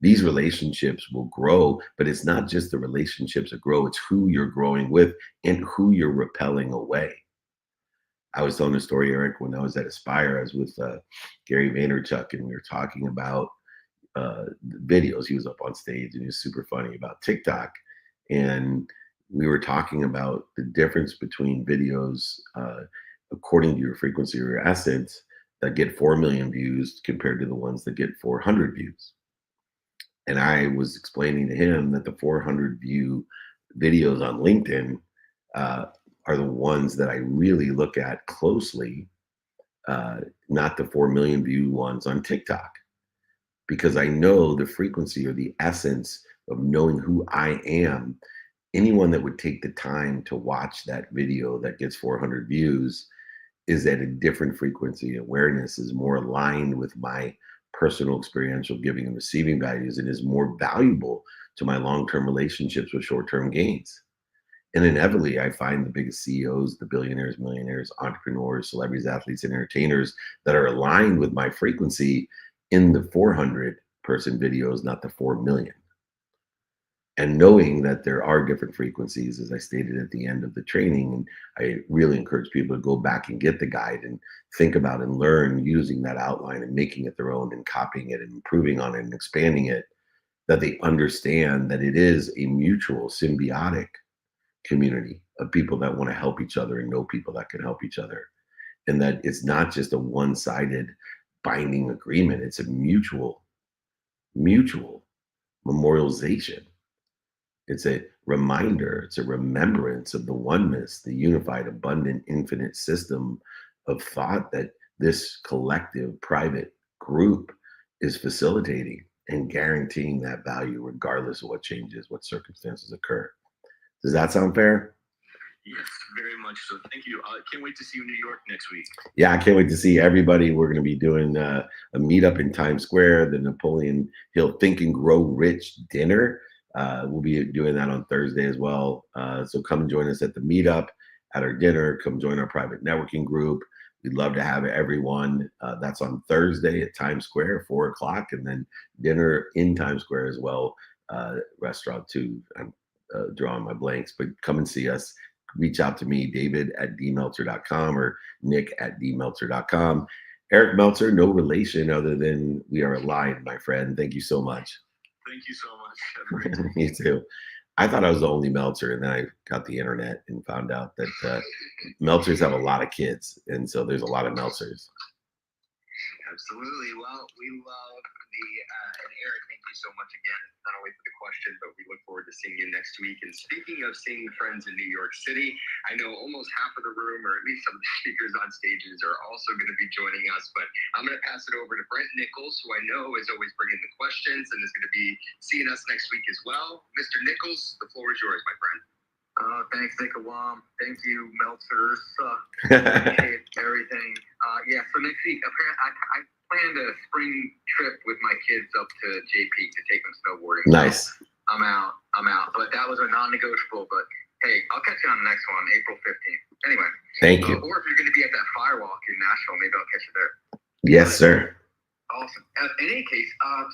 [SPEAKER 8] These relationships will grow, but it's not just the relationships that grow, it's who you're growing with and who you're repelling away. I was telling a story, Eric, when I was at Aspire. I was with Gary Vaynerchuk, and we were talking about videos. He was up on stage, and he was super funny about TikTok. And we were talking about the difference between videos according to your frequency or your essence that get 4 million views compared to the ones that get 400 views. And I was explaining to him that the 400 view videos on LinkedIn are the ones that I really look at closely, not the 4 million view ones on TikTok, because I know the frequency or the essence of knowing who I am. Anyone that would take the time to watch that video that gets 400 views is at a different frequency. Awareness is more aligned with my personal experiential giving and receiving values, and is more valuable to my long-term relationships with short-term gains. And inevitably, I find the biggest CEOs, the billionaires, millionaires, entrepreneurs, celebrities, athletes, and entertainers that are aligned with my frequency in the 400-person videos, not the 4 million. And knowing that there are different frequencies, as I stated at the end of the training, and I really encourage people to go back and get the guide and think about and learn using that outline and making it their own and copying it and improving on it and expanding it, that they understand that it is a mutual symbiotic community of people that want to help each other and know people that can help each other. And that it's not just a one-sided binding agreement, it's a mutual memorialization. It's a reminder, it's a remembrance of the oneness, the unified, abundant, infinite system of thought that this collective, private group is facilitating and guaranteeing that value regardless of what changes, what circumstances occur. Does that sound fair?
[SPEAKER 10] Yes, very much so. Thank you. Can't wait to see you in New York next week.
[SPEAKER 8] Yeah, I can't wait to see everybody. We're going to be doing a meetup in Times Square, the Napoleon Hill Think and Grow Rich dinner. We'll be doing that on Thursday as well. So come join us at the meetup, at our dinner. Come join our private networking group. We'd love to have everyone. That's on Thursday at Times Square, 4 o'clock, and then dinner in Times Square as well. Restaurant too. I'm drawing my blanks, but come and see us. Reach out to me, David@dmeltzer.com or Nick@dmeltzer.com. Eric Meltzer, no relation other than we are aligned, my friend. Thank you so much.
[SPEAKER 10] Thank you so much.
[SPEAKER 8] Me too. I thought I was the only Meltzer, and then I got the internet and found out that Meltzers have a lot of kids, and so there's a lot of Meltzers.
[SPEAKER 9] Absolutely. Well, we love and Eric, thank you so much again, not only for the question, but we look forward to seeing you next week. And speaking of seeing friends in New York City, I know almost half of the room, or at least some of the speakers on stages, are also going to be joining us. But I'm going to pass it over to Brent Nichols, who I know is always bringing the questions and is going to be seeing us next week as well. Mr. Nichols, the floor is yours, my friend.
[SPEAKER 11] Thanks, Nick Alam. Thank you, Meltzers. Appreciate everything. Yeah, so next week, I planned a spring trip with my kids up to JP to take them snowboarding.
[SPEAKER 8] Nice.
[SPEAKER 11] So I'm out. But that was a non-negotiable. But hey, I'll catch you on the next one, April 15th. Anyway.
[SPEAKER 8] Thank you.
[SPEAKER 11] Or if you're going to be at that firewalk in Nashville, maybe I'll catch you there.
[SPEAKER 8] Yes, sir.
[SPEAKER 11] Awesome. In any case,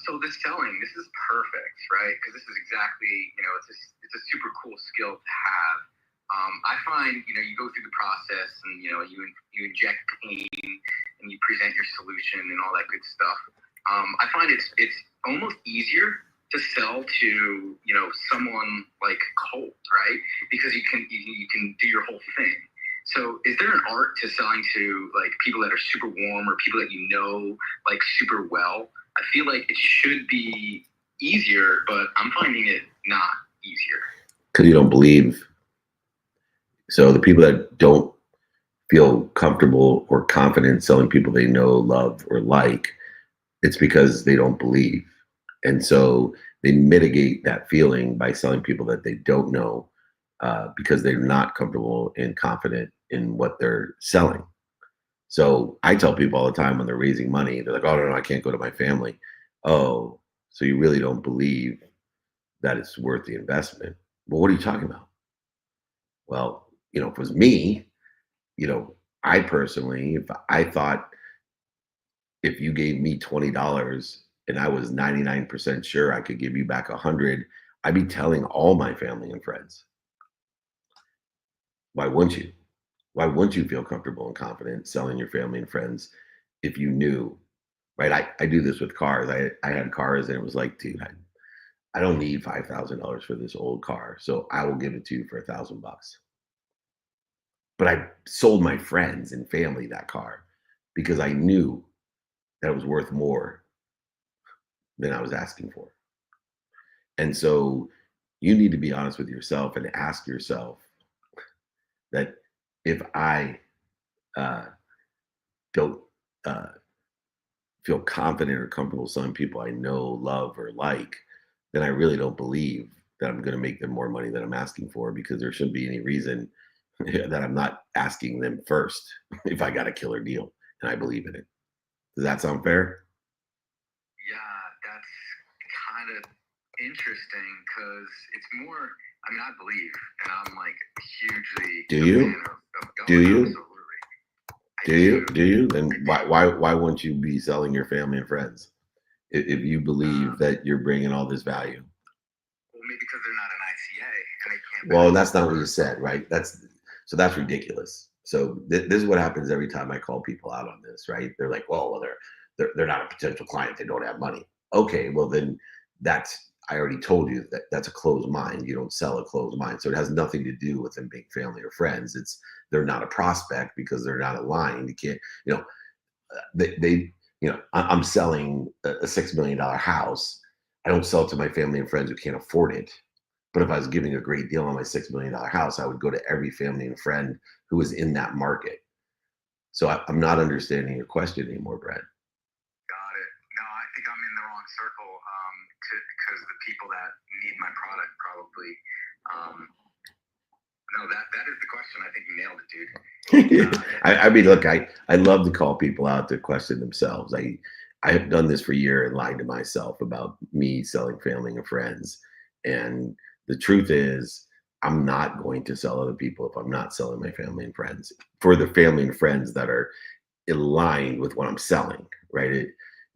[SPEAKER 11] so this selling, this is perfect, right? Because this is exactly, it's a super cool skill to have. I find, you go through the process and, you inject pain and you present your solution and all that good stuff. I find it's almost easier to sell to, someone like cold, right? Because you can do your whole thing. So is there an art to selling to like people that are super warm or people that like super well? I feel like it should be easier, but I'm finding it not easier.
[SPEAKER 8] Because you don't believe. So the people that don't feel comfortable or confident selling people they know, love, or like, it's because they don't believe. And so they mitigate that feeling by selling people that they don't know because they're not comfortable and confident in what they're selling. So I tell people all the time when they're raising money, they're like, oh, no, I can't go to my family. Oh, so you really don't believe that it's worth the investment. Well, what are you talking about? Well, you know, if it was me, you know, I personally, if I thought if you gave me $20 and I was 99% sure I could give you back 100, I'd be telling all my family and friends. Why wouldn't you? Why wouldn't you feel comfortable and confident selling your family and friends if you knew, right? I do this with cars. I had cars and it was like, dude, I don't need $5,000 for this old car, so I will give it to you for $1,000. But I sold my friends and family that car because I knew that it was worth more than I was asking for. And so you need to be honest with yourself and ask yourself that if I don't feel confident or comfortable selling people I know, love, or like, then I really don't believe that I'm going to make them more money than I'm asking for, because there shouldn't be any reason that I'm not asking them first if I got a killer deal and I believe in it. Does that sound fair?
[SPEAKER 11] Yeah, that's kind of interesting because it's more, I mean, I believe, and I'm like hugely.
[SPEAKER 8] Do you? Do you?
[SPEAKER 11] Absolutely.
[SPEAKER 8] Do you? Then why won't you be selling your family and friends if you believe that you're bringing all this value?
[SPEAKER 11] Well, maybe because they're not an ICA and they can't.
[SPEAKER 8] Well, that's not what you said, right? That's ridiculous. So this is what happens every time I call people out on this, right? They're like, well, they're not a potential client. They don't have money. Okay, well then I already told you that that's a closed mind. You don't sell a closed mind. So it has nothing to do with them being family or friends. They're not a prospect because they're not aligned. You can't, you know, I'm selling a $6 million house. I don't sell it to my family and friends who can't afford it. But if I was giving a great deal on my $6 million house, I would go to every family and friend who is in that market. So I'm not understanding your question anymore, Brett.
[SPEAKER 11] Got it. No, I think I'm in the wrong circle because the people that need my product probably. No, that is the question. I think you nailed it, dude.
[SPEAKER 8] I mean, look, I love to call people out to question themselves. I have done this for a year and lied to myself about me selling family and friends. And the truth is, I'm not going to sell other people if I'm not selling my family and friends, for the family and friends that are aligned with what I'm selling, right?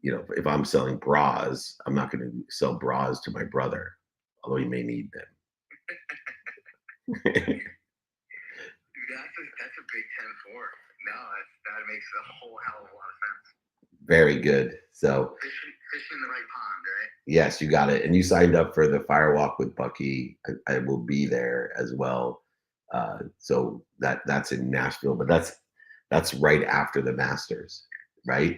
[SPEAKER 8] If I'm selling bras, I'm not going to sell bras to my brother, although he may need them.
[SPEAKER 11] That's a big 10-4. No, that makes a whole hell of a lot of sense.
[SPEAKER 8] Very good. So
[SPEAKER 11] fish in the right pond, right?
[SPEAKER 8] Yes, you got it. And you signed up for the Firewalk with Bucky. I will be there as well. So that's in Nashville, but that's right after the Masters, right?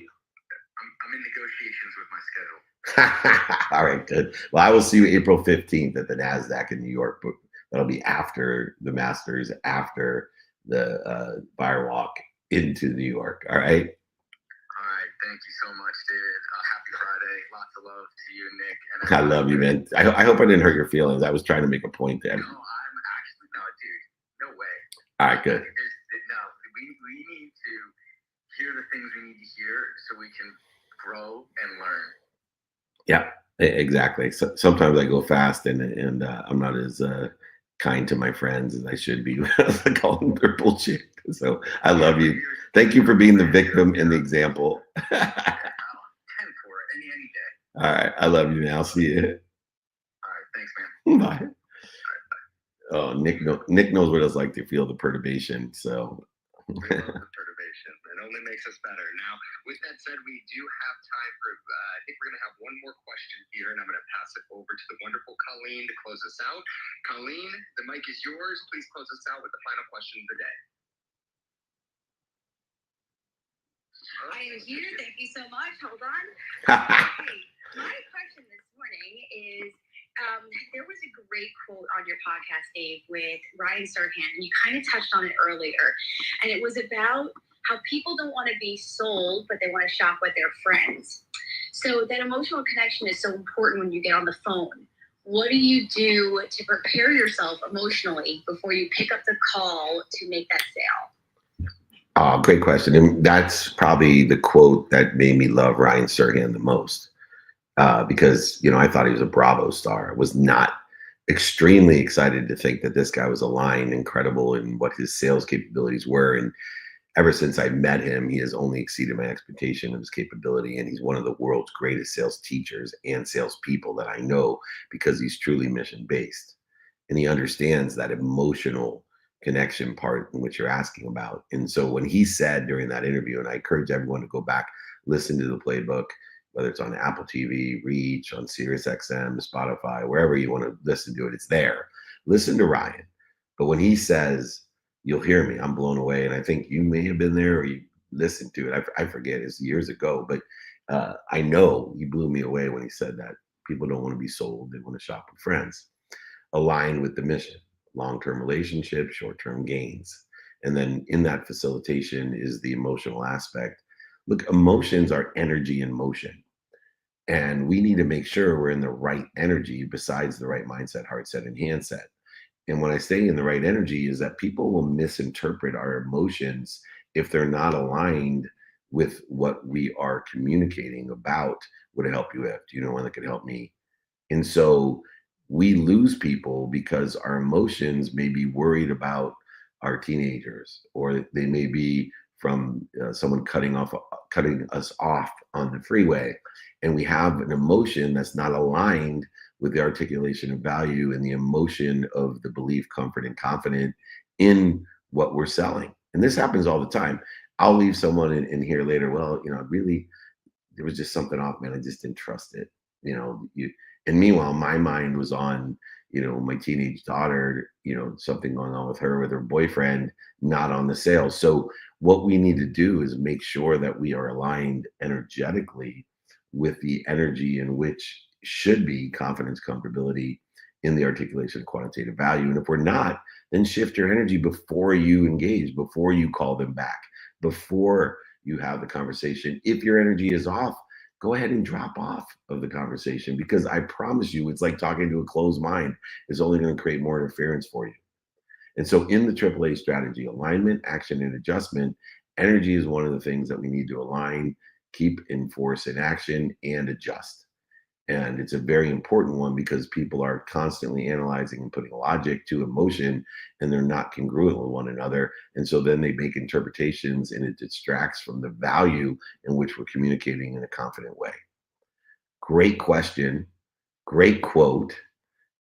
[SPEAKER 11] I'm in negotiations with my schedule.
[SPEAKER 8] All right, good. Well, I will see you April 15th at the NASDAQ in New York. But that'll be after the Masters, after the Firewalk into New York. All right.
[SPEAKER 11] All right. Thank you so much, David. Happy Friday. Lots of love to you, Nick. And
[SPEAKER 8] I love you, man. I hope I didn't hurt your feelings. I was trying to make a point there.
[SPEAKER 11] No, dude. No way.
[SPEAKER 8] All right, good.
[SPEAKER 11] No, we need to hear the things we need to hear so we can grow and learn.
[SPEAKER 8] Yeah, exactly. So sometimes I go fast and I'm not as kind to my friends as I should be. I call them their bullshit. So I love you. Thank you for being the victim and the example.
[SPEAKER 11] 10 for it any day.
[SPEAKER 8] All right. I love you, man. I'll see you.
[SPEAKER 11] All right. Thanks, man.
[SPEAKER 8] Bye. Oh, Nick knows what it's like to feel the perturbation. So
[SPEAKER 11] we love the perturbation. It only makes us better. Now, with that said, we do have time for, I think we're going to have one more question here, and I'm going to pass it over to the wonderful Colleen to close us out. Colleen, the mic is yours. Please close us out with the final question of the day.
[SPEAKER 12] I am here. Thank you so much. Hold on. Okay. My question this morning is, there was a great quote on your podcast, Dave, with Ryan Serhant, and you kind of touched on it earlier. And it was about how people don't want to be sold, but they want to shop with their friends. So that emotional connection is so important when you get on the phone. What do you do to prepare yourself emotionally before you pick up the call to make that sale?
[SPEAKER 8] Oh, great question. And that's probably the quote that made me love Ryan Serhant the most. Because, I thought he was a Bravo star. Was not extremely excited to think that this guy was aligned and credible in what his sales capabilities were. And ever since I met him, he has only exceeded my expectation of his capability. And he's one of the world's greatest sales teachers and salespeople that I know, because he's truly mission-based. And he understands that emotional connection part in which you're asking about. And so when he said during that interview, and I encourage everyone to go back, listen to the playbook, whether it's on Apple TV, Reach, on Sirius XM, Spotify, wherever you want to listen to it, it's there. Listen to Ryan. But when he says, you'll hear me, I'm blown away. And I think you may have been there or you listened to it. I forget, it's years ago, but I know he blew me away when he said that people don't want to be sold. They want to shop with friends. Aligned with the mission, long-term relationships, short-term gains. And then in that facilitation is the emotional aspect. Look, emotions are energy in motion. And we need to make sure we're in the right energy besides the right mindset, heart set, and handset. And when I say in the right energy is that people will misinterpret our emotions if they're not aligned with what we are communicating about. Would it help you if? Do you know one that could help me? And so we lose people because our emotions may be worried about our teenagers, or they may be from someone cutting us off on the freeway. And we have an emotion that's not aligned with the articulation of value and the emotion of the belief, comfort, and confidence in what we're selling. And this happens all the time. I'll leave someone in here later, well, really, there was just something off, man. I just didn't trust it. And meanwhile, my mind was on, my teenage daughter, something going on with her boyfriend, not on the sales. So what we need to do is make sure that we are aligned energetically with the energy in which should be confidence, comfortability in the articulation of quantitative value. And if we're not, then shift your energy before you engage, before you call them back, before you have the conversation. If your energy is off, go ahead and drop off of the conversation, because I promise you, it's like talking to a closed mind. It's only going to create more interference for you. And so in the AAA strategy, alignment, action, and adjustment, energy is one of the things that we need to align, keep, enforce in action, and adjust. And it's a very important one because people are constantly analyzing and putting logic to emotion, and they're not congruent with one another. And so then they make interpretations, and it distracts from the value in which we're communicating in a confident way. Great question, great quote.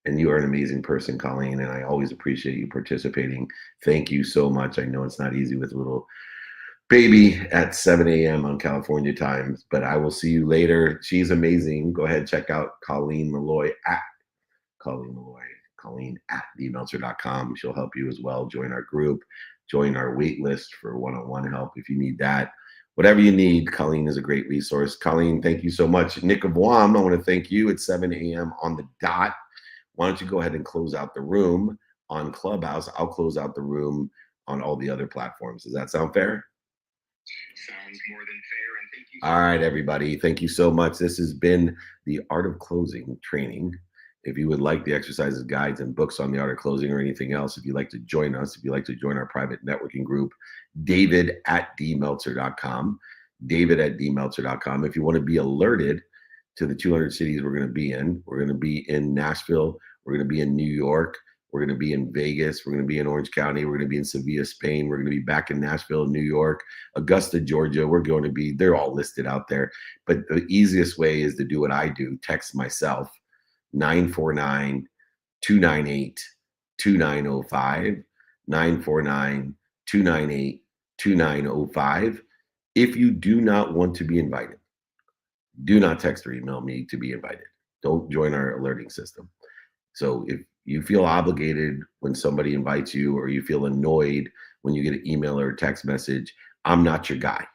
[SPEAKER 8] And you are an amazing person, Colleen, and I always appreciate you participating. Thank you so much. I know it's not easy with a little baby at 7 a.m. on California time, but I will see you later. She's amazing. Go ahead, check out Colleen Malloy at dmeltzer.com. She'll help you as well. Join our group, join our wait list for one-on-one help if you need that. Whatever you need, Colleen is a great resource. Colleen, thank you so much. Nick of Guam, I want to thank you at 7 a.m. on the dot. Why don't you go ahead and close out the room on Clubhouse? I'll close out the room on all the other platforms. Does that sound fair?
[SPEAKER 9] Sounds more than fair, and thank you.
[SPEAKER 8] All right, everybody. Thank you so much. This has been the Art of Closing training. If you would like the exercises, guides, and books on the art of closing or anything else, if you'd like to join us, if you'd like to join our private networking group, David at dmeltzer.com, David at dmeltzer.com. If you want to be alerted to the 200 cities we're going to be in Nashville, we're going to be in New York, we're going to be in Vegas, we're going to be in Orange County, we're going to be in Sevilla, Spain, we're going to be back in Nashville, New York, Augusta, Georgia. They're all listed out there. But the easiest way is to do what I do. Text myself, 949-298-2905, 949-298-2905. If you do not want to be invited, do not text or email me to be invited. Don't join our alerting system. So if you feel obligated when somebody invites you, or you feel annoyed when you get an email or a text message, I'm not your guy.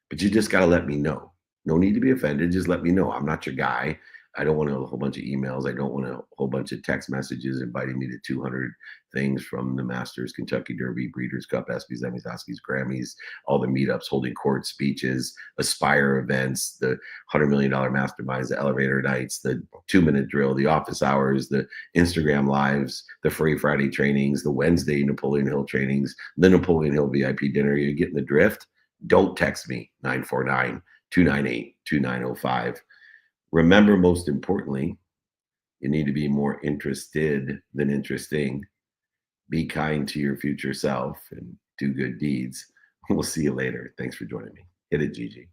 [SPEAKER 8] But you just got to let me know. No need to be offended. Just let me know. I'm not your guy. I don't want a whole bunch of emails. I don't want a whole bunch of text messages inviting me to 200 things from the Masters, Kentucky Derby, Breeders' Cup, ESPYs, Emmys, Huskies, Grammys, all the meetups, holding court speeches, Aspire events, the $100 million masterminds, the elevator nights, the 2-minute drill, the office hours, the Instagram lives, the free Friday trainings, the Wednesday Napoleon Hill trainings, the Napoleon Hill VIP dinner. You're getting the drift? Don't text me, 949-298-2905. Remember, most importantly, You need to be more interested than interesting. Be kind to your future self and do good deeds. We'll see you later. Thanks for joining me. Hit it, Gigi.